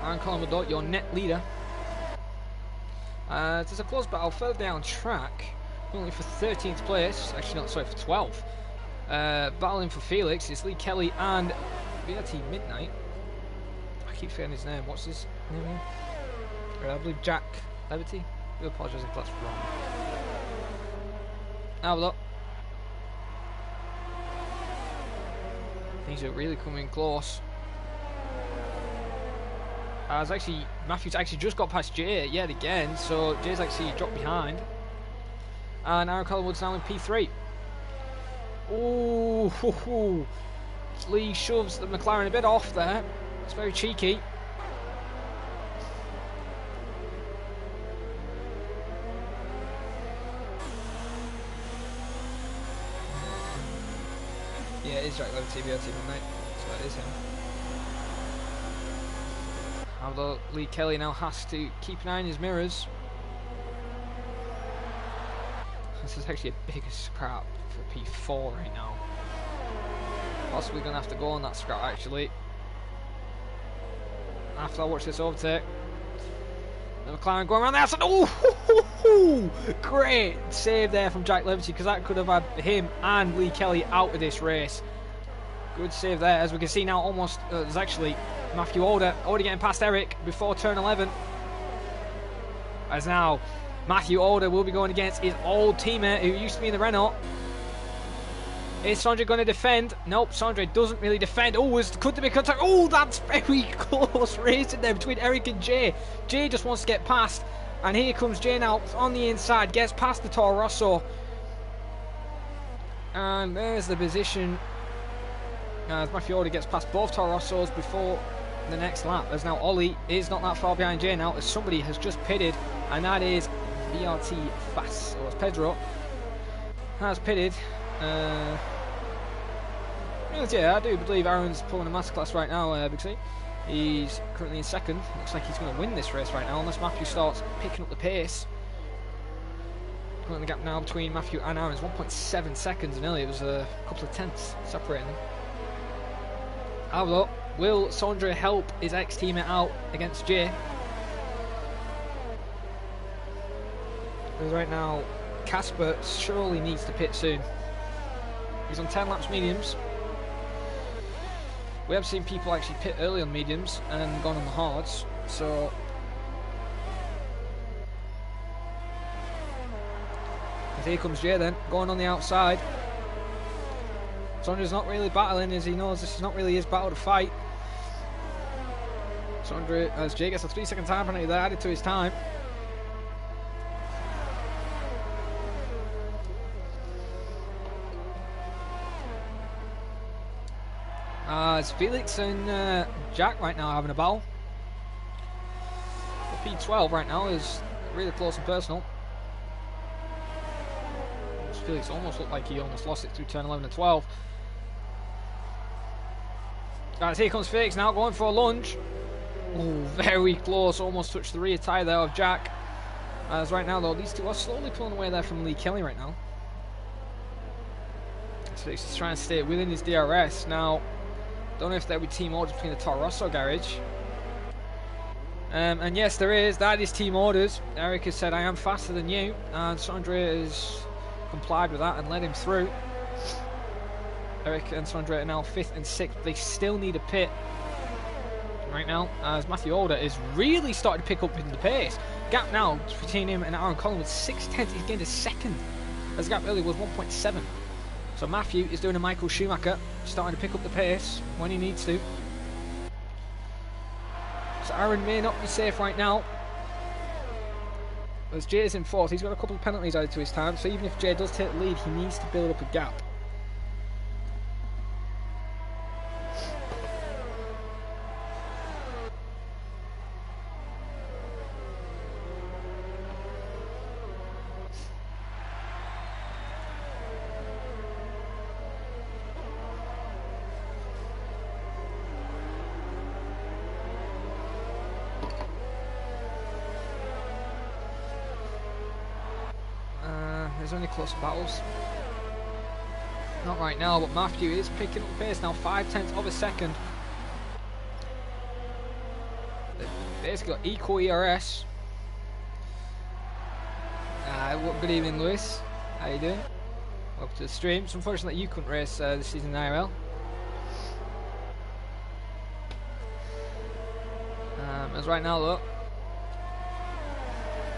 Aaron Collingwood, your net leader. There's a close battle further down track, currently for 13th place. Actually, not sorry, for 12th. Battling for Felix is Lee Kelly and BRT Midnight. I keep forgetting his name. What's his name again? I believe Jack Levity. I do apologise if that's wrong. Have a look. Things are really coming close. Matthew's actually just got past Jay yet again, so Jay's actually dropped behind. And Aaron Collingwood's now in P3. Ooh, Lee shoves the McLaren a bit off there. It's very cheeky. Yeah, it is Jack Levity, BRT Midnight, so that is him. Although Lee Kelly now has to keep an eye on his mirrors. This is actually a big scrap for P4 right now. Possibly going to have to go on that scrap actually. After I watch this overtake. The McLaren going around the outside. Oh, great save there from Jack Leverty, because that could have had him and Lee Kelly out of this race. Good save there. As we can see now, almost there's actually Matthew Alder already getting past Eric before turn 11. As now Matthew Alder will be going against his old teammate who used to be in the Renault. Is Sondre going to defend? Nope, Sondre doesn't really defend. Oh, could there be contact? Oh, that's very close racing there between Eric and Jay. Jay just wants to get past. And here comes Jay now on the inside. Gets past the Toro Rosso. And there's the position. As Matthew Alder gets past both Toro Rossos before the next lap. As now Ollie is not that far behind Jay now, as somebody has just pitted. And that is VRT Fast. Or as Pedro has pitted. Yeah, I do believe Aaron's pulling a masterclass right now, Big C. He's currently in second. Looks like he's going to win this race right now, unless Matthew starts picking up the pace. The gap now between Matthew and Aaron is 1.7 seconds, and earlier it was a couple of tenths separating them. However, will Sondre help his ex-teammate out against Jay? Because right now, Casper surely needs to pit soon. He's on 10 laps mediums. We have seen people actually pit early on mediums and then gone on the hards, so and here comes Jay then, going on the outside. Sondre's not really battling, as he knows this is not really his battle to fight. Sondre, as Jay gets a 3-second time penalty there added to his time. It's Felix and Jack right now having a battle. The P12 right now is really close and personal. Felix almost looked like he almost lost it through turn 11 and 12. Guys, here comes Felix now going for a lunge. Oh, very close, almost touched the rear tyre there of Jack. As right now though, these two are slowly pulling away there from Lee Kelly right now. Felix is trying to stay within his DRS. Now, don't know if there will be team orders between the Toro Rosso garage. And yes, there is. That is team orders. Eric has said, I am faster than you. And Sondre has complied with that and led him through. Eric and Sondre are now 5th and 6th. They still need a pit right now, as Matthew Alder is really starting to pick up in the pace. Gap now between him and Aaron Collins with 6 tenths. He's gained a second, as the gap earlier was 1.7. So Matthew is doing a Michael Schumacher, starting to pick up the pace when he needs to. So Aaron may not be safe right now, as Jay is in 4th. He's got a couple of penalties added to his time, so even if Jay does take the lead, he needs to build up a gap. There's only close battles. Not right now, but Matthew is picking up the pace now, 5 tenths of a second. They've basically got equal ERS. Good evening, Lewis. How you doing? Welcome to the stream. It's unfortunate that you couldn't race this season in IRL. As right now, look,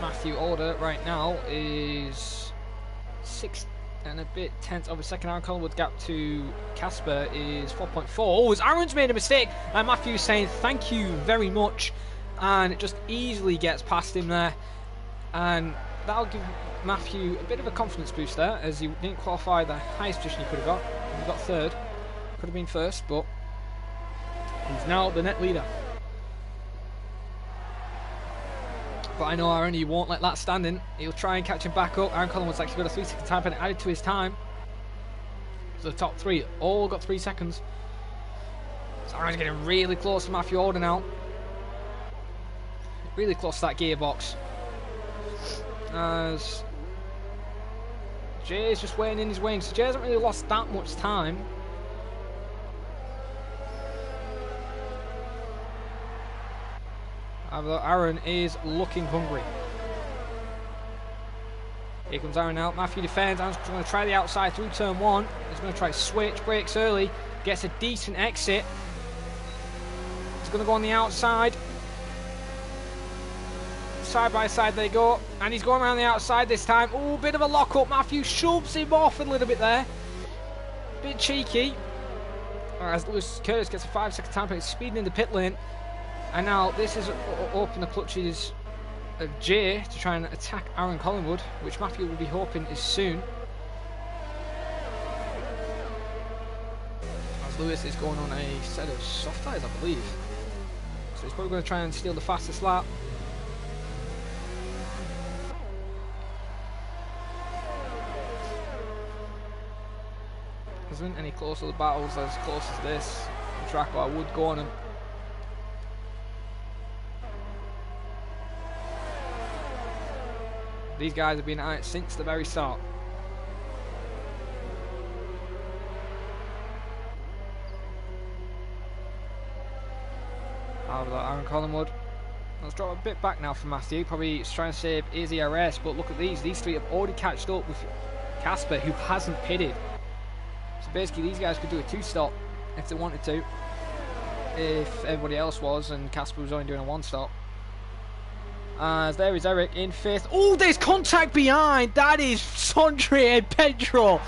Matthew Alder right now is 6 and a bit tenths of a second. Aaron Collingwood's gap to Casper is 4.4. Oh, as Aaron's made a mistake, and Matthew's saying thank you very much, and it just easily gets past him there, and that'll give Matthew a bit of a confidence boost there, as he didn't qualify the highest position he could have got. He got 3rd, could have been 1st, but he's now the net leader. But I know Aaron, he won't let that stand in. He'll try and catch him back up. Aaron Collins actually got a 3-second time penalty added to his time. So the top 3 all got 3 seconds. So Aaron's getting really close to Matthew Alder now. Really close to that gearbox. As Jay's just waiting in his wing, so Jay hasn't really lost that much time. Although Aaron is looking hungry. Here comes Aaron out. Matthew defends. Aaron's going to try the outside through turn 1. He's going to try to switch, brakes early, gets a decent exit. He's going to go on the outside. Side by side they go, and he's going around the outside this time. Oh, bit of a lock up. Matthew shoves him off a little bit there. Bit cheeky. As Lewis Curtis gets a 5-second time penalty, speeding in the pit lane. And now this is open the clutches of Jay to try and attack Aaron Collingwood, which Matthew will be hoping is soon. As Lewis is going on a set of soft tyres, I believe. So he's probably going to try and steal the fastest lap. Isn't any closer to the battles as close as this. The track I would go on him. These guys have been at it since the very start. Aaron Collingwood. Let's drop a bit back now from Matthew. Probably trying to save his ERS, but look at these. These three have already catched up with Casper, who hasn't pitted. So basically these guys could do a 2-stop if they wanted to, if everybody else was and Casper was only doing a 1-stop. As there is Eric in 5th. Oh, there's contact behind. That is Sondre and Pedro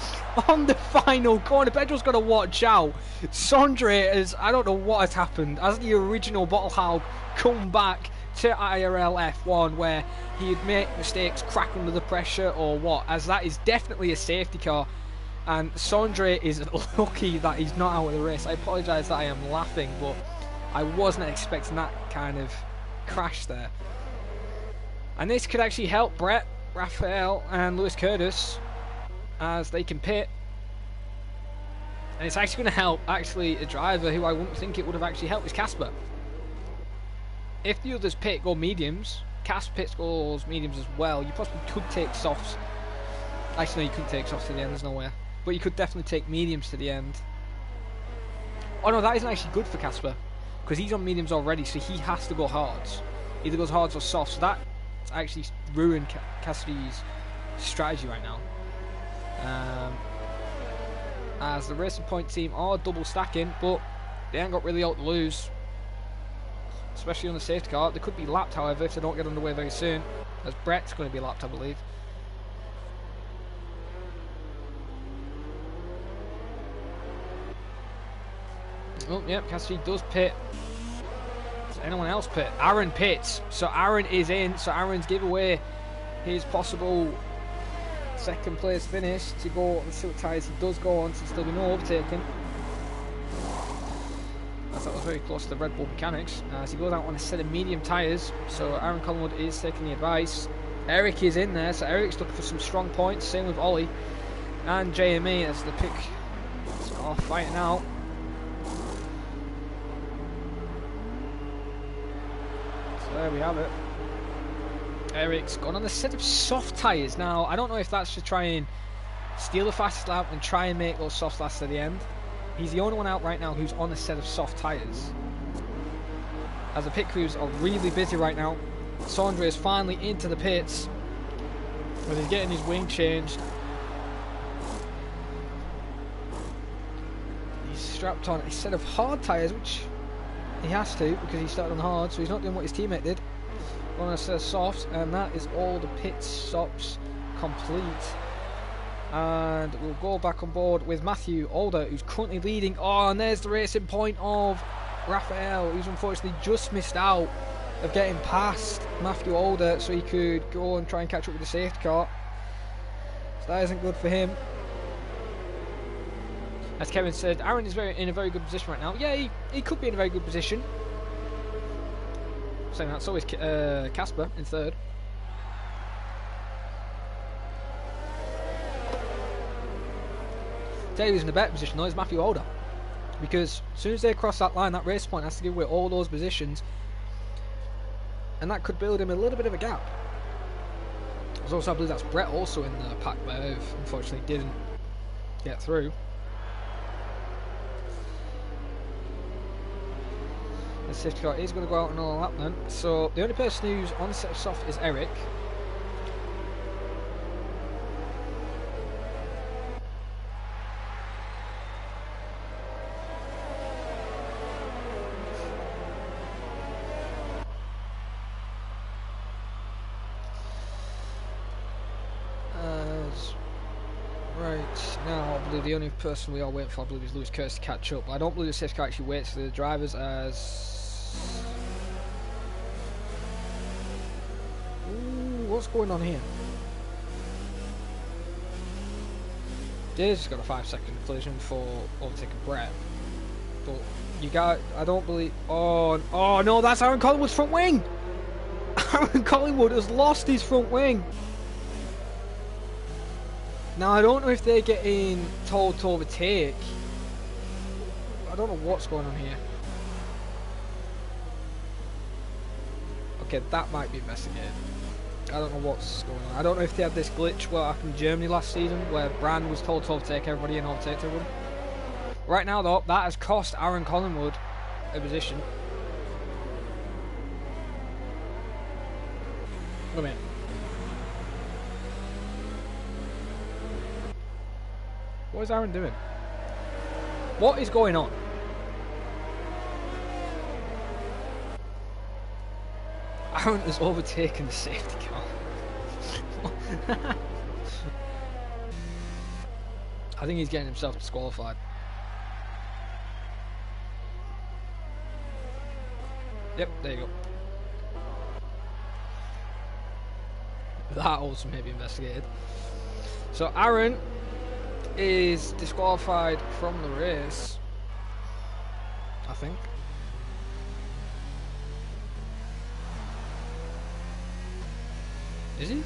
on the final corner. Pedro's got to watch out. Sondre is, I don't know what has happened. Has the original Bottle Hog come back to IRL F1 where he'd make mistakes, crack under the pressure, or what? As that is definitely a safety car. And Sondre is lucky that he's not out of the race. I apologise that I am laughing, but I wasn't expecting that kind of crash there. And this could actually help Brett, Raphael and Lewis Curtis as they can pit. And it's actually going to help actually a driver who I wouldn't think it would have actually helped is Casper. If the others pit go mediums, Casper pits goes mediums as well, you possibly could take softs. Actually no, you couldn't take softs to the end, there's nowhere. But you could definitely take mediums to the end. Oh no, that isn't actually good for Casper, because he's on mediums already, so he has to go hards. Either goes hards or softs, so that actually ruined Cassidy's strategy right now. As the Racing Point team are double stacking, but they ain't got really out to lose, especially on the safety car. They could be lapped, however, if they don't get underway very soon, as Brett's going to be lapped, I believe. Oh, yep, Cassidy does pit. Does anyone else pit? Aaron pits. So Aaron is in. So Aaron's give away his possible second place finish to go on the silk tyres. He does go on, so still be no overtaking. As that was very close to the Red Bull mechanics. As he goes out on a set of medium tyres. So Aaron Collingwood is taking the advice. Eric is in there. So Eric's looking for some strong points. Same with Ollie. And JME as the pick are fighting out. There we have it. Eric's gone on a set of soft tyres. Now, I don't know if that's to try and steal the fastest lap and try and make those softs last to the end. He's the only one out right now who's on a set of soft tyres. As the pit crews are really busy right now. Sondre is finally into the pits, where he's getting his wing changed. He's strapped on a set of hard tyres, which he has to because he started on hard, so he's not doing what his teammate did. On a set of softs, and that is all the pit stops complete. And we'll go back on board with Matthew Alder, who's currently leading. Oh, and there's the Racing Point of Raphael, who's unfortunately just missed out of getting past Matthew Alder, so he could go and try and catch up with the safety car. So that isn't good for him. As Kevin said, Aaron is in a very good position right now. Yeah, he could be in a very good position. Saying that, so is Casper in 3rd. Tell you who's in a better position though is Matthew Alder, because as soon as they cross that line, that Race Point has to give away all those positions. and that could build him a little bit of a gap. Also, I believe that's Brett also in the pack, but unfortunately didn't get through. The safety car is going to go out on another lap then. So the only person who's on set of soft is Eric. Right, now I believe the only person we are waiting for, I believe, is Lewis Curtis to catch up. But I don't believe the safety car actually waits for the drivers as... Ooh, what's going on here? Daz's got a 5-second collision for overtaking Brett. But you got... I don't believe... Oh no, that's Aaron Collingwood's front wing! Aaron Collingwood has lost his front wing! Now, I don't know if they're getting told to overtake. I don't know what's going on here. Okay, that might be investigated. I don't know what's going on. I don't know if they had this glitch what happened in Germany last season, where LeBrun was told to overtake everybody and overtake everyone. Right now, though, that has cost Aaron Collingwood a position. Come in. What is Aaron doing? What is going on? Aaron has overtaken the safety car. I think he's getting himself disqualified. Yep, there you go. That also may be investigated. So Aaron is disqualified from the race, I think. Is he?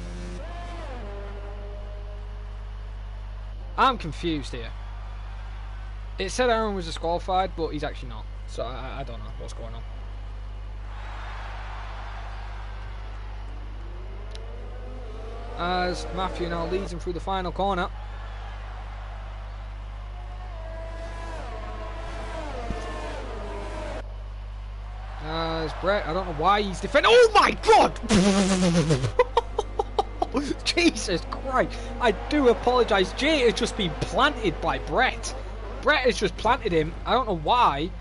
I'm confused here. It said Aaron was disqualified, but he's actually not. So I don't know what's going on. As Matthew now leads him through the final corner. As Brett, I don't know why he's defending. Oh my god! Jesus Christ! I do apologise. Jay has just been planted by Brett. Brett has just planted him. I don't know why.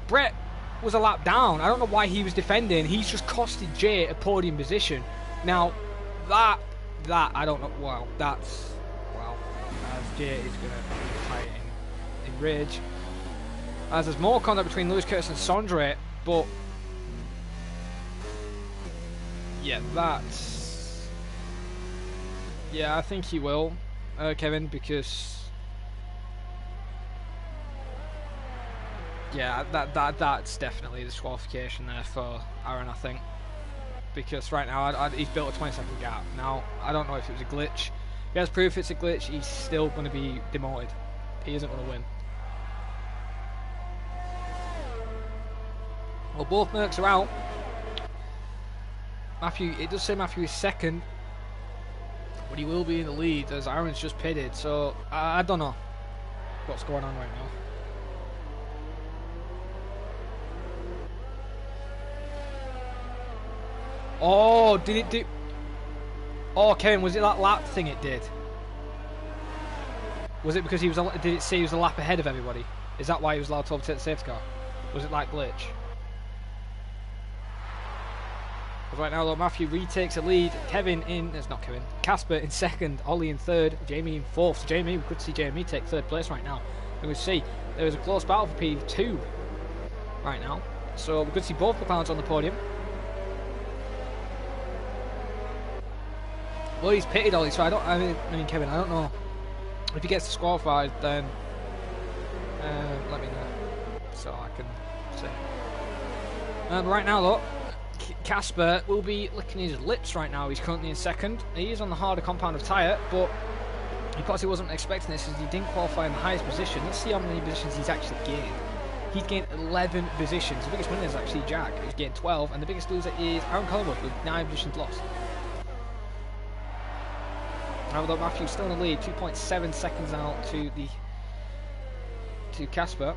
Brett was a lap down. I don't know why he was defending. He's just costed Jay a podium position. Now, that I don't know. Wow, that's as Jay is gonna fight in rage. As there's more contact between Lewis Curtis and Sondre, but yeah, I think he will, Kevin, because yeah, that's definitely a disqualification there for Aaron, I think. Because right now he's built a 20-second gap. Now I don't know if it was a glitch. If he has proof it's a glitch, he's still going to be demoted. He isn't going to win. Well, both Mercs are out. Matthew, it does say Matthew is second, but he will be in the lead as Aaron's just pitted. So I don't know what's going on right now. Oh, did it do? Oh, Kevin, was it that lap thing it did? Was it because he was? Did it say he was a lap ahead of everybody? Is that why he was allowed to overtake the safety car? Was it like glitch? Right now, though, Matthew retakes the lead. Kevin in, it's not Kevin. Casper in second. Ollie in third. Jamie in fourth. So Jamie, we could see Jamie take third place right now. And we see there is a close battle for P2 right now. So we could see both McLarens on the podium. Well, he's pitted Ollie, so I mean, Kevin, I don't know if he gets disqualified. Then let me know so I can say. But right now, though, Casper will be licking his lips right now. He's currently in second. He is on the harder compound of tyre, but he possibly wasn't expecting this as he didn't qualify in the highest position. Let's see how many positions he's actually gained. He's gained 11 positions. The biggest winner is actually Jack, who's gained 12, and the biggest loser is Aaron Collingwood with 9 positions lost. Although Matthew's still in the lead, 2.7 seconds out to Casper.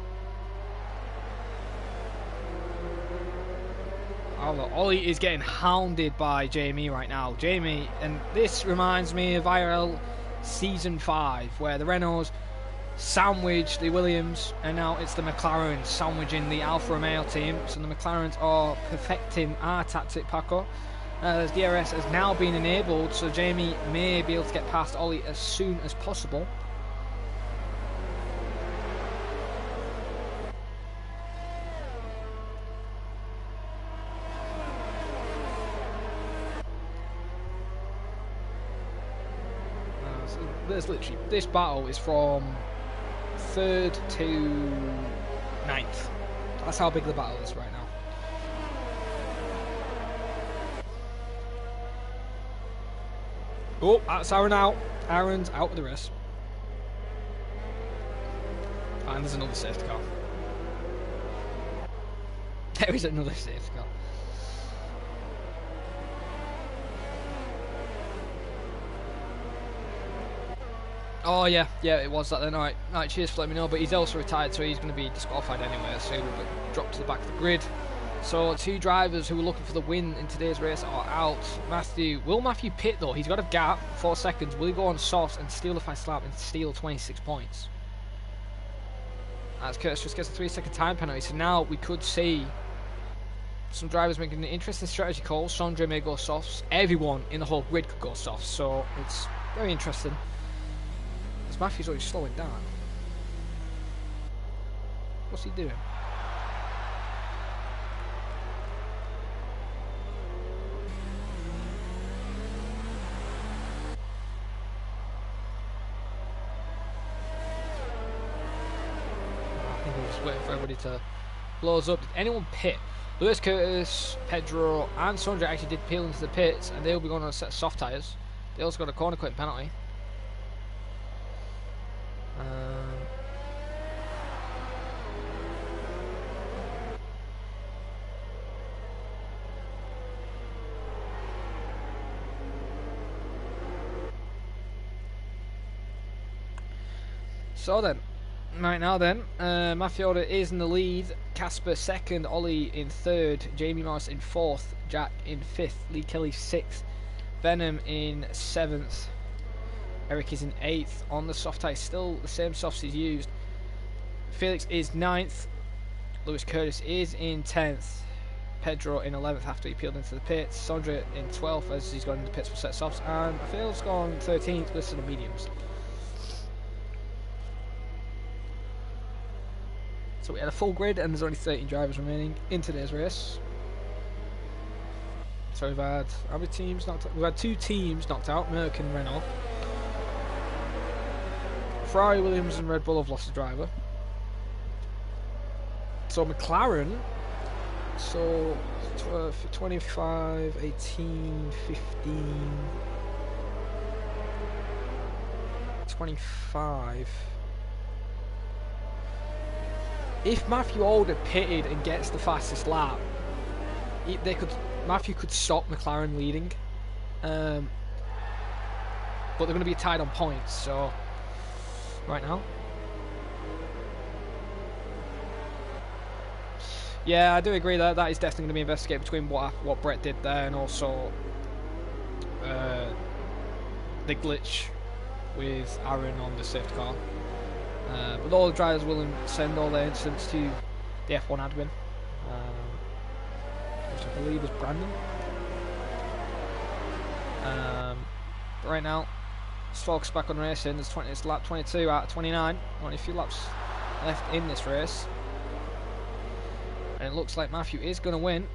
Although Ollie is getting hounded by Jamie right now. Jamie, and this reminds me of IRL Season 5, where the Renaults sandwiched the Williams, and now it's the McLarens sandwiching the Alfa Romeo team. So the McLarens are perfecting our tactic, Paco. As DRS has now been enabled, so Jamie may be able to get past Ollie as soon as possible. So there's literally, this battle is from 3rd to 9th. That's how big the battle is right now. Oh, that's Aaron out. Aaron's out with the race. And there's another safety car. There is another safety car. Oh yeah, it was that then. Alright, cheers for letting me know. But he's also retired, so he's going to be disqualified anyway. So he will drop to the back of the grid. So 2 drivers who were looking for the win in today's race are out. Will Matthew pit though? He's got a gap, 4 seconds. Will he go on softs and steal the fast lap and steal 26 points? As Curtis just gets a 3-second time penalty. So now we could see some drivers making an interesting strategy call. Sondre may go softs. Everyone in the whole grid could go softs. So it's very interesting. As Matthew's already slowing down. What's he doing? Waiting for everybody to blows up. Did anyone pit? Lewis, Curtis, Pedro and Sondre actually did peel into the pits, and they'll be going on a set of soft tyres. They also got a corner quitting penalty. So then, right now then, Matthew is in the lead, Casper 2nd, Ollie in 3rd, Jamie Morris in 4th, Jack in 5th, Lee Kelly 6th, Venom in 7th, Eric is in 8th, on the soft tyre, still the same softs he's used. Felix is 9th, Lewis Curtis is in 10th, Pedro in 11th after he peeled into the pits, Sondre in 12th as he's gone into the pits for set softs, and Phil's gone 13th with some mediums. So we had a full grid and there's only 13 drivers remaining in today's race. So we've had how many teams knocked out? We've had 2 teams knocked out, Merck and Renault. Ferrari, Williams and Red Bull have lost a driver. So McLaren, so 25, 18, 15, 25. If Matthew Alder pitted and gets the fastest lap, Matthew could stop McLaren leading, but they're going to be tied on points. So right now, yeah, I do agree that that is definitely going to be investigated between what Brett did there and also the glitch with Aaron on the safety car. But all the drivers will send all their incidents to the F1 admin, which I believe is Brandon. But right now, let's focus back on racing. It's lap 22 out of 29. Only a few laps left in this race. And it looks like Matthew is going to win.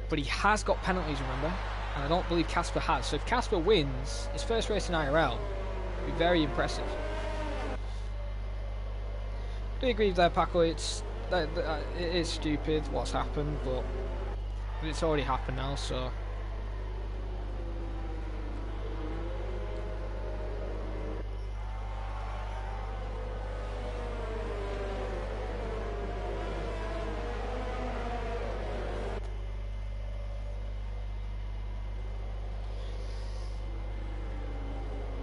But he has got penalties, remember? And I don't believe Casper has. So if Casper wins his first race in IRL, it would be very impressive. I do agree with that, Paco. It is stupid what's happened, but it's already happened now, so.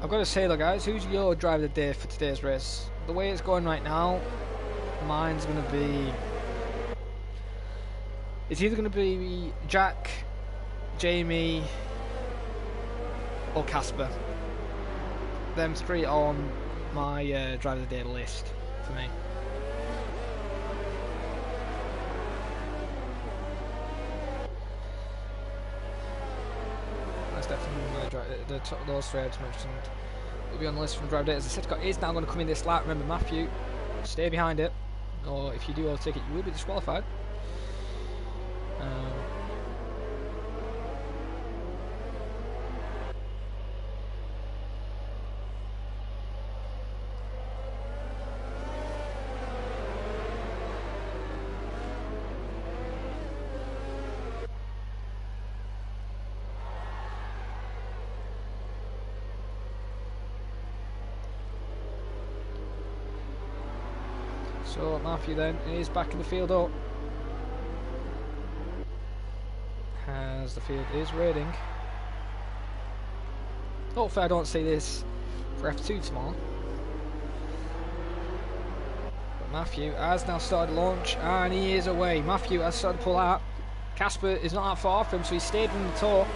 I've got to say though, guys, who's your driver of the day for today's race? The way it's going right now, mine's going to be... It's either going to be Jack, Jamie, or Casper. Them three are on my driver of the day list for me. That's definitely those three I just mentioned will be on the list from driver of the day. As the safety car is now going to come in this lap. Remember, Matthew, stay behind it, or if you do overtake it, you will be disqualified. So Matthew then is back in the field up. As the field is raiding. Hopefully I don't see this for F2 tomorrow. But Matthew has now started to launch and he is away. Matthew has started to pull out. Casper is not that far from him, so he stayed in the tour.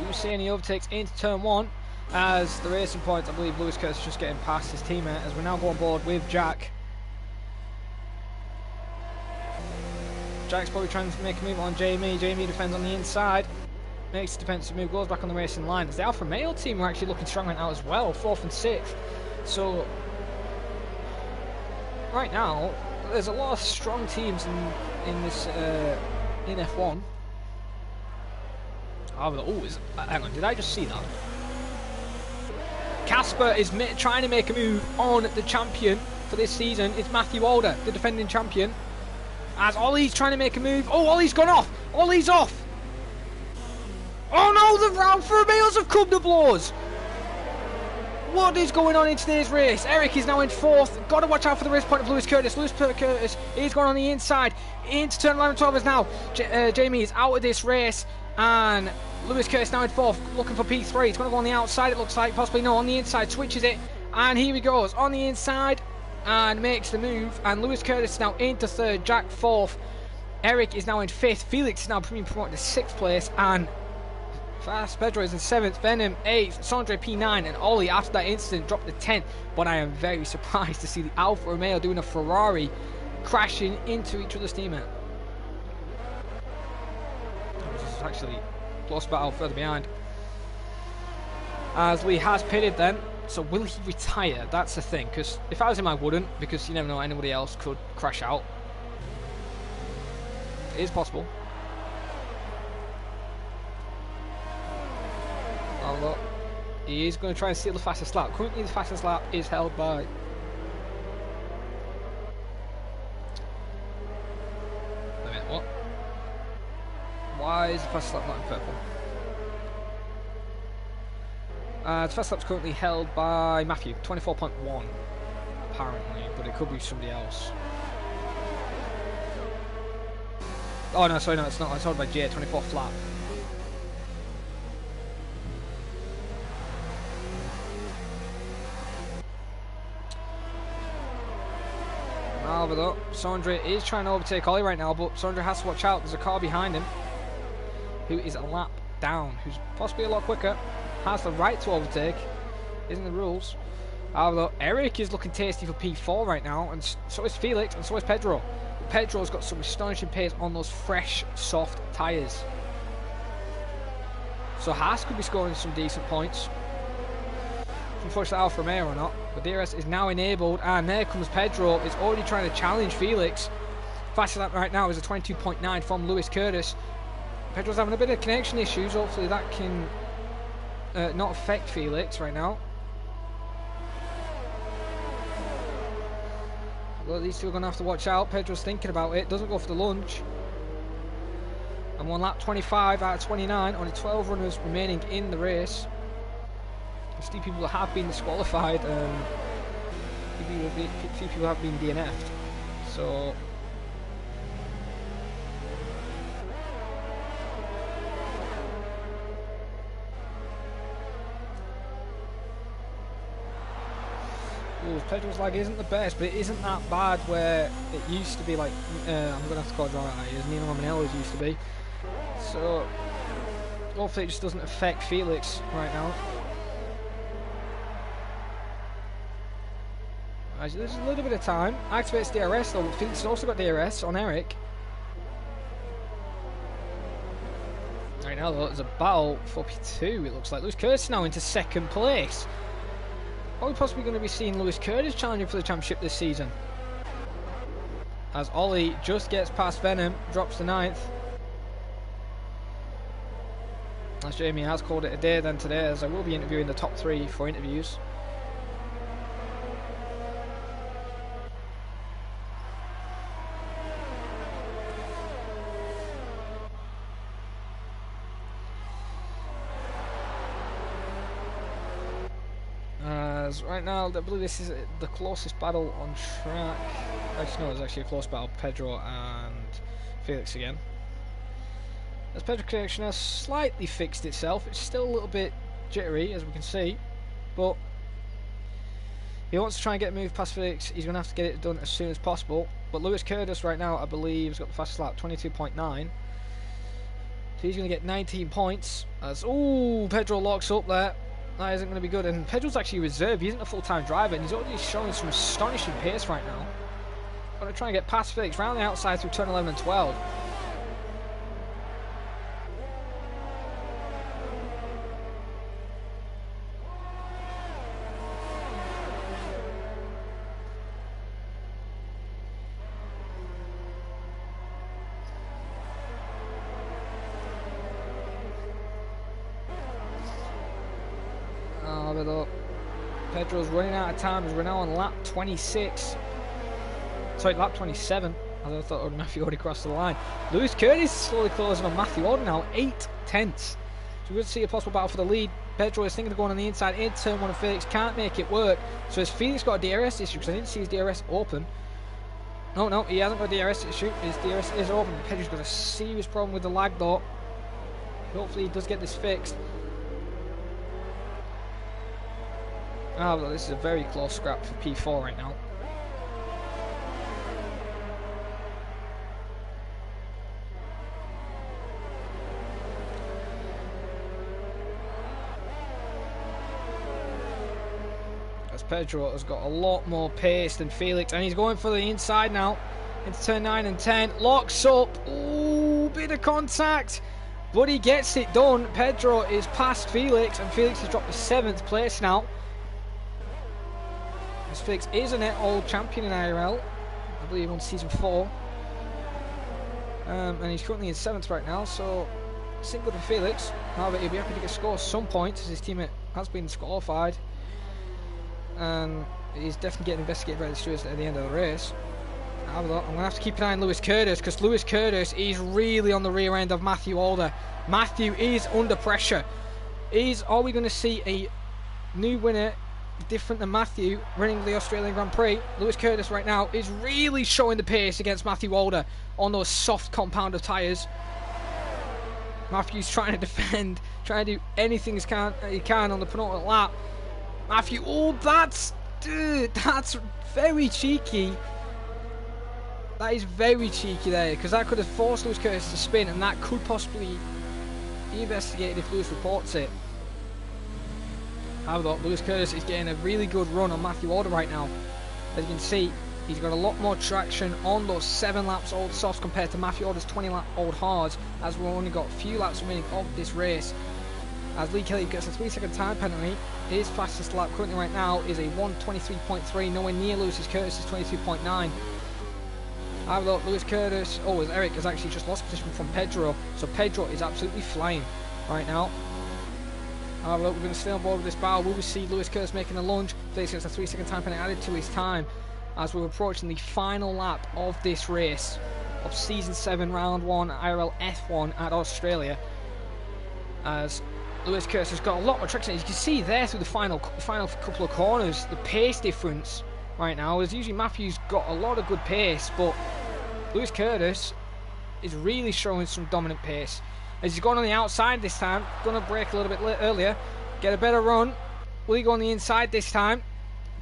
Usain he overtakes into turn 1. As the racing points, I believe Lewis Curtis is just getting past his teammate as we now go on board with Jack. Jack's probably trying to make a move on Jamie. Jamie defends on the inside. Makes a defensive move, goes back on the racing line. As the Alfa Romeo team are actually looking strong right now as well, 4th and 6th. So, right now, there's a lot of strong teams in this in F1. Hang on, did I just see that? Casper is trying to make a move on the champion for this season. It's Matthew Alder, the defending champion. As Ollie's trying to make a move. Oh, Ollie's gone off. Ollie's off. Oh no, the Alfa Romeos have come to blows. What is going on in today's race? Eric is now in 4th. Got to watch out for the race point of Lewis Curtis. Lewis Curtis is going on the inside. Into turn 11, 12 is now. Jamie is out of this race. And Lewis Curtis now in 4th, looking for P3. He's going to go on the outside, it looks like. Possibly no, on the inside. Switches it. And here he goes. On the inside. And makes the move. And Lewis Curtis is now into 3rd. Jack 4th. Eric is now in 5th. Felix is now being promoted to 6th place. And Fast Pedro is in 7th. Venom 8th. Sondre P9. And Ollie, after that incident, dropped to 10th. But I am very surprised to see the Alfa Romeo doing a Ferrari crashing into each other's teammate. Actually close battle further behind as Lee has pitted then. So will he retire? That's the thing, because if I was him I wouldn't, because you never know, anybody else could crash out. It is possible. Oh look, he is going to try and steal the fastest lap. Currently the fastest lap is held by wait a minute, what? Why is the fastest lap not in purple? The first lap's currently held by Matthew, 24.1 apparently, but it could be somebody else. Oh no, sorry, no, it's not. It's held by Jay, 24th lap. However though, Sondre is trying to overtake Ollie right now, but Sondre has to watch out. There's a car behind him who is a lap down, who's possibly a lot quicker, has the right to overtake, isn't the rules. Although Eric is looking tasty for P4 right now, and so is Felix, and so is Pedro. But Pedro's got some astonishing pace on those fresh, soft tyres. So Haas could be scoring some decent points. Unfortunately, Alfa Romeo or not. But DRS is now enabled, and there comes Pedro. Is already trying to challenge Felix. Fastest lap right now is a 22.9 from Lewis Curtis. Pedro's having a bit of connection issues. Hopefully that can not affect Felix right now. Well, these two are going to have to watch out. Pedro's thinking about it. Doesn't go for the lunge. And on lap 25 out of 29. Only 12 runners remaining in the race. There's few people that have been disqualified. Few people have been DNF'd. So Ooh, Pedro's lag isn't the best, but it isn't that bad where it used to be like, I'm going to have to call it draw out here, as Nino Romanello's used to be. So, hopefully it just doesn't affect Felix right now. There's a little bit of time. Activates DRS though. Felix has also got DRS on Eric. Right now though, there's a battle for P2. It looks like Lewis Curtis now into second place. Are we possibly going to be seeing Lewis Curtis challenging for the championship this season? As Ollie just gets past Venom, drops to 9th. As Jamie has called it a day then today, as I will be interviewing the top 3 for interviews. As right now, I believe this is the closest battle on track. Actually, no, it's actually a close battle. Pedro and Felix again. As Pedro connection has slightly fixed itself, it's still a little bit jittery, as we can see, but he wants to try and get a move past Felix. He's going to have to get it done as soon as possible. But Lewis Curtis right now, I believe, has got the fastest lap, 22.9. So he's going to get 19 points. As ooh, Pedro locks up there. That isn't going to be good. And Pedro's actually reserved. He isn't a full-time driver, and he's already showing some astonishing pace right now. Going to try and get past Felix round the outside through turn 11 and 12. Pedro's running out of time as we're now on lap 26. Sorry, lap 27. As I thought Matthew already crossed the line. Lewis Curtis is slowly closing on Matthew Alder now, 8 tenths. So we're going to see a possible battle for the lead. Pedro is thinking of going on the inside in turn 1 of Felix, can't make it work. So has Felix got a DRS issue? Because I didn't see his DRS open. No, he hasn't got a DRS issue. His DRS is open. Pedro's got a serious problem with the lag though. Hopefully he does get this fixed. Ah, well, this is a very close scrap for P4 right now. As Pedro has got a lot more pace than Felix, and he's going for the inside now into turn 9 and 10. Locks up. Ooh, bit of contact. But he gets it done. Pedro is past Felix, and Felix has dropped to 7th place now. Felix is a net old champion in IRL, I believe on season 4, and he's currently in 7th right now, so single to Felix. However, he'll be happy to get score some points as his teammate has been disqualified, and he's definitely getting investigated by the stewards at the end of the race. I'm going to have to keep an eye on Lewis Curtis, because Lewis Curtis is really on the rear end of Matthew Alder. Matthew is under pressure. Are we going to see a new winner different than Matthew running the Australian Grand Prix? Lewis Curtis right now is really showing the pace against Matthew Alder on those soft compound of tyres. Matthew's trying to defend, trying to do anything he can on the penultimate lap. Matthew, oh, that's very cheeky. That is very cheeky there, because that could have forced Lewis Curtis to spin, and that could possibly be investigated if Lewis reports it. However, Lewis Curtis is getting a really good run on Matthew Alder right now. As you can see, he's got a lot more traction on those 7 laps old softs compared to Matthew Alder's 20 lap old hards, as we've only got a few laps remaining of this race. As Lee Kelly gets a 3-second time penalty, his fastest lap currently right now is a 1:23.3, nowhere near Lewis Curtis's 22.9. However, Lewis Curtis, as Eric has actually just lost position from Pedro, so Pedro is absolutely flying right now. We're going to stay on board with this battle. Will we see Lewis Curtis making a lunge? Felix gets a 3-second time penalty added to his time as we're approaching the final lap of this race of Season 7, Round 1, IRL F1 at Australia. As Lewis Curtis has got a lot more traction. As you can see there through the final couple of corners, the pace difference right now is usually Matthew's got a lot of good pace, but Lewis Curtis is really showing some dominant pace. As he's gone on the outside this time, going to brake a little bit earlier, get a better run. Will he go on the inside this time?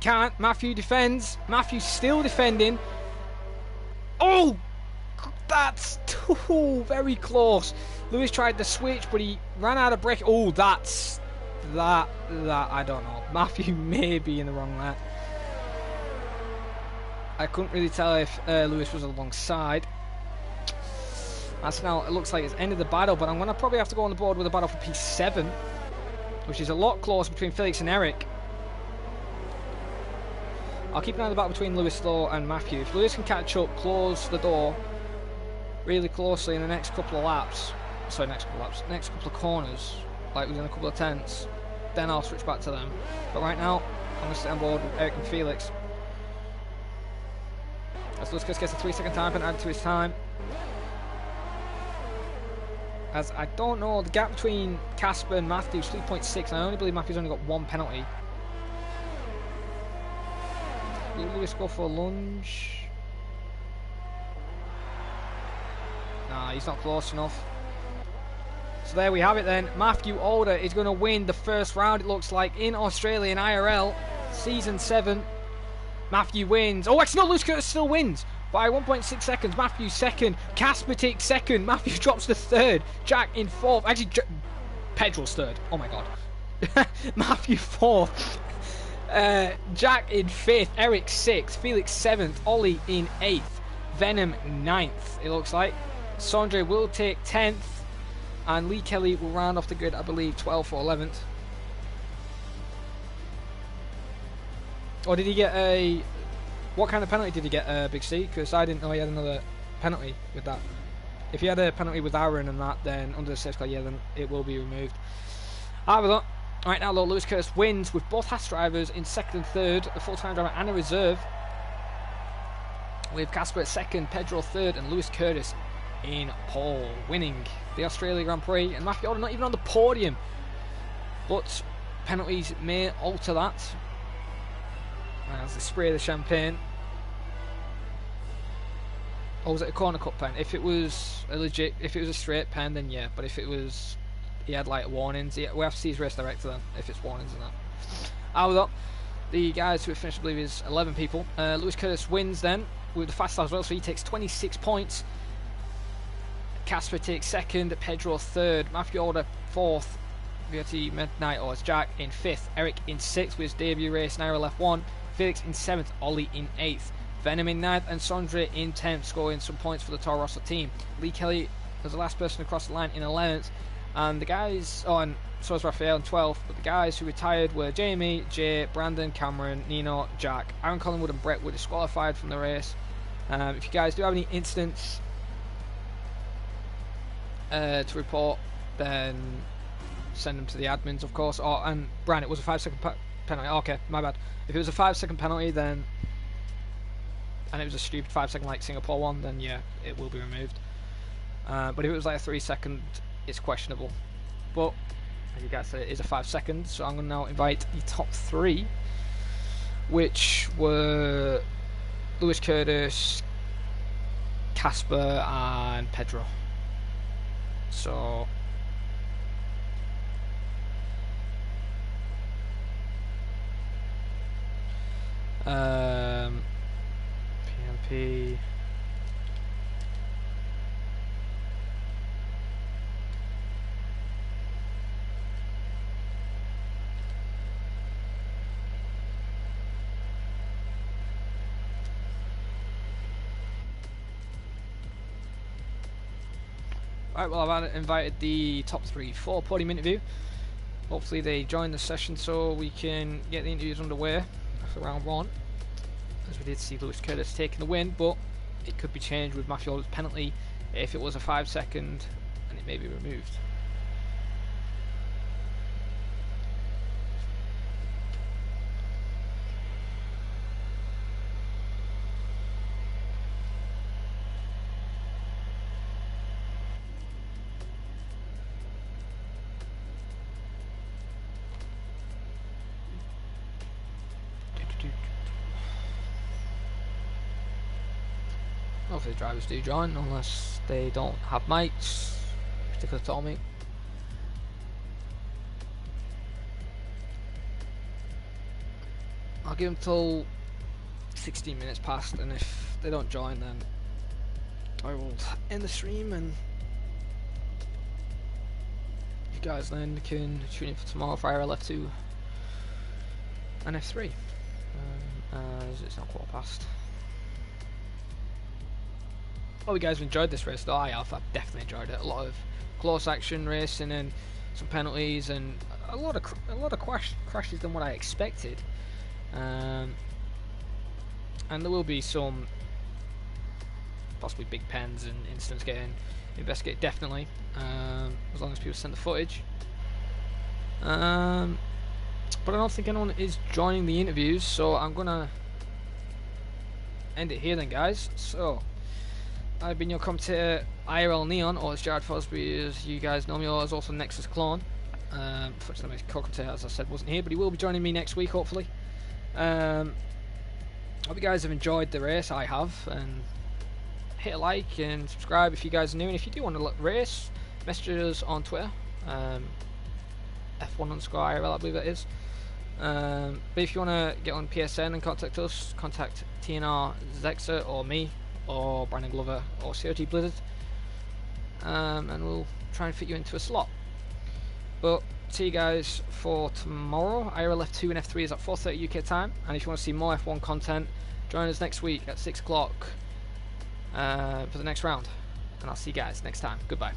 can't. Matthew defends. Matthew's still defending. Oh! That's very close. Lewis tried to switch, but he ran out of brake. Oh, that, I don't know. Matthew may be in the wrong lap. I couldn't really tell if Lewis was alongside. That's now, it looks like it's ended the battle, but I'm going to probably have to go on the board with a battle for P7, which is a lot closer between Felix and Eric. I'll keep an eye on the battle between Lewis though and Matthew. If Lewis can catch up, close the door really closely in the next couple of laps, next couple of corners, like within a couple of tenths, then I'll switch back to them. But right now, I'm going to stay on board with Eric and Felix. As Lewis gets a 3-second time and add to his time. As I don't know, the gap between Casper and Matthew is 3.6, and I only believe Matthew's only got 1 penalty. Will Lewis go for a lunge? Nah, he's not close enough. So there we have it then. Matthew Alder is going to win the first round, it looks like, in Australia in IRL Season 7. Matthew wins. Oh, actually no, Lewis Curtis still wins by 1.6 seconds. Matthew second. Casper takes second. Matthew drops to third. Jack in fourth. Actually, Pedro's third. Oh my god. Matthew fourth. Jack in fifth. Eric sixth. Felix seventh. Ollie in eighth. Venom ninth, it looks like. Sondre will take 10th. And Lee Kelly will round off the grid, I believe, 12th or 11th. Or did he get a... What kind of penalty did he get, Big C? Because I didn't know he had another penalty with that. If he had a penalty with Aaron and that, then under the safety car, yeah, then it will be removed. However, right now, though, Lewis Curtis wins with both Haas drivers in second and third, a full-time driver and a reserve. With Casper at second, Pedro third, and Lewis Curtis in pole, winning the Australia Grand Prix. And Matthew Alder not even on the podium. But penalties may alter that. As they spray the champagne. Or was it a corner cut pen? If it was a legit, if it was a straight pen, then yeah. But if it was, he had like warnings. We have to see his race director then, if it's warnings and that. However, the guys who have finished, I believe, is 11 people. Lewis Curtis wins then with the fast lap as well, so he takes 26 points. Casper takes second, Pedro third, Matthew Alder fourth, VRT Midnight or Jack in fifth, Eric in sixth with his debut race in IRL F1, Felix in seventh, Ollie in eighth, Venom in ninth, and Sondre in 10th, scoring some points for the Toro Rosso team. Lee Kelly was the last person across the line in 11th, and the guys, oh, and so was Raphael in 12th, but the guys who retired were Jamie, Jay, Brandon, Cameron, Nino, Jack. Aaron Collingwood and Brett were disqualified from the race. If you guys do have any incidents to report, then send them to the admins, of course. Oh, and Brian, it was a 5-second penalty. Oh, okay, my bad. If it was a 5-second penalty, then, and it was a stupid 5-second like Singapore one, then yeah, it will be removed. But if it was like a 3-second, it's questionable. But as you guys said, it is a 5-second, so I'm going to now invite the top 3, which were Lewis Curtis, Casper, and Pedro. So PMP. Right, well, I've invited the top 3 for podium interview. Hopefully they join the session so we can get the interviews underway after round 1. As we did see Lewis Curtis taking the win, but it could be changed with Matthew Alder's penalty if it was a 5-second and it may be removed. Hopefully the drivers do join, unless they don't have mics, particularly Tommy. I'll give them till 16 minutes past, and if they don't join, then I will end the stream, and you guys then can tune in for tomorrow for IRL F2 and F3. As it's not quarter past. Hope you guys have enjoyed this race, though. I've definitely enjoyed it. A lot of close action racing and some penalties, and a lot of crashes than what I expected. And there will be some possibly big pens and incidents getting investigated, definitely, as long as people send the footage. But I don't think anyone is joining the interviews, so I'm gonna end it here then, guys. So I've been your commentator, IRL Neon, or as Jared Fosbury, as you guys know me, or as also Nexus Clone. Unfortunately, my co-commentator, as I said, wasn't here, but he will be joining me next week, hopefully. Hope you guys have enjoyed the race. I have, and hit a like and subscribe if you guys are new, and if you do want to race, message us on Twitter, F1_IRL, I believe that is. But if you want to get on PSN and contact us, contact TNR Zexa or me or Brandon Glover or COT Blizzard, and we'll try and fit you into a slot. But see you guys for tomorrow. IRL F2 and F3 is at 4:30 UK time, and if you want to see more F1 content, join us next week at 6 o'clock for the next round, and I'll see you guys next time. Goodbye.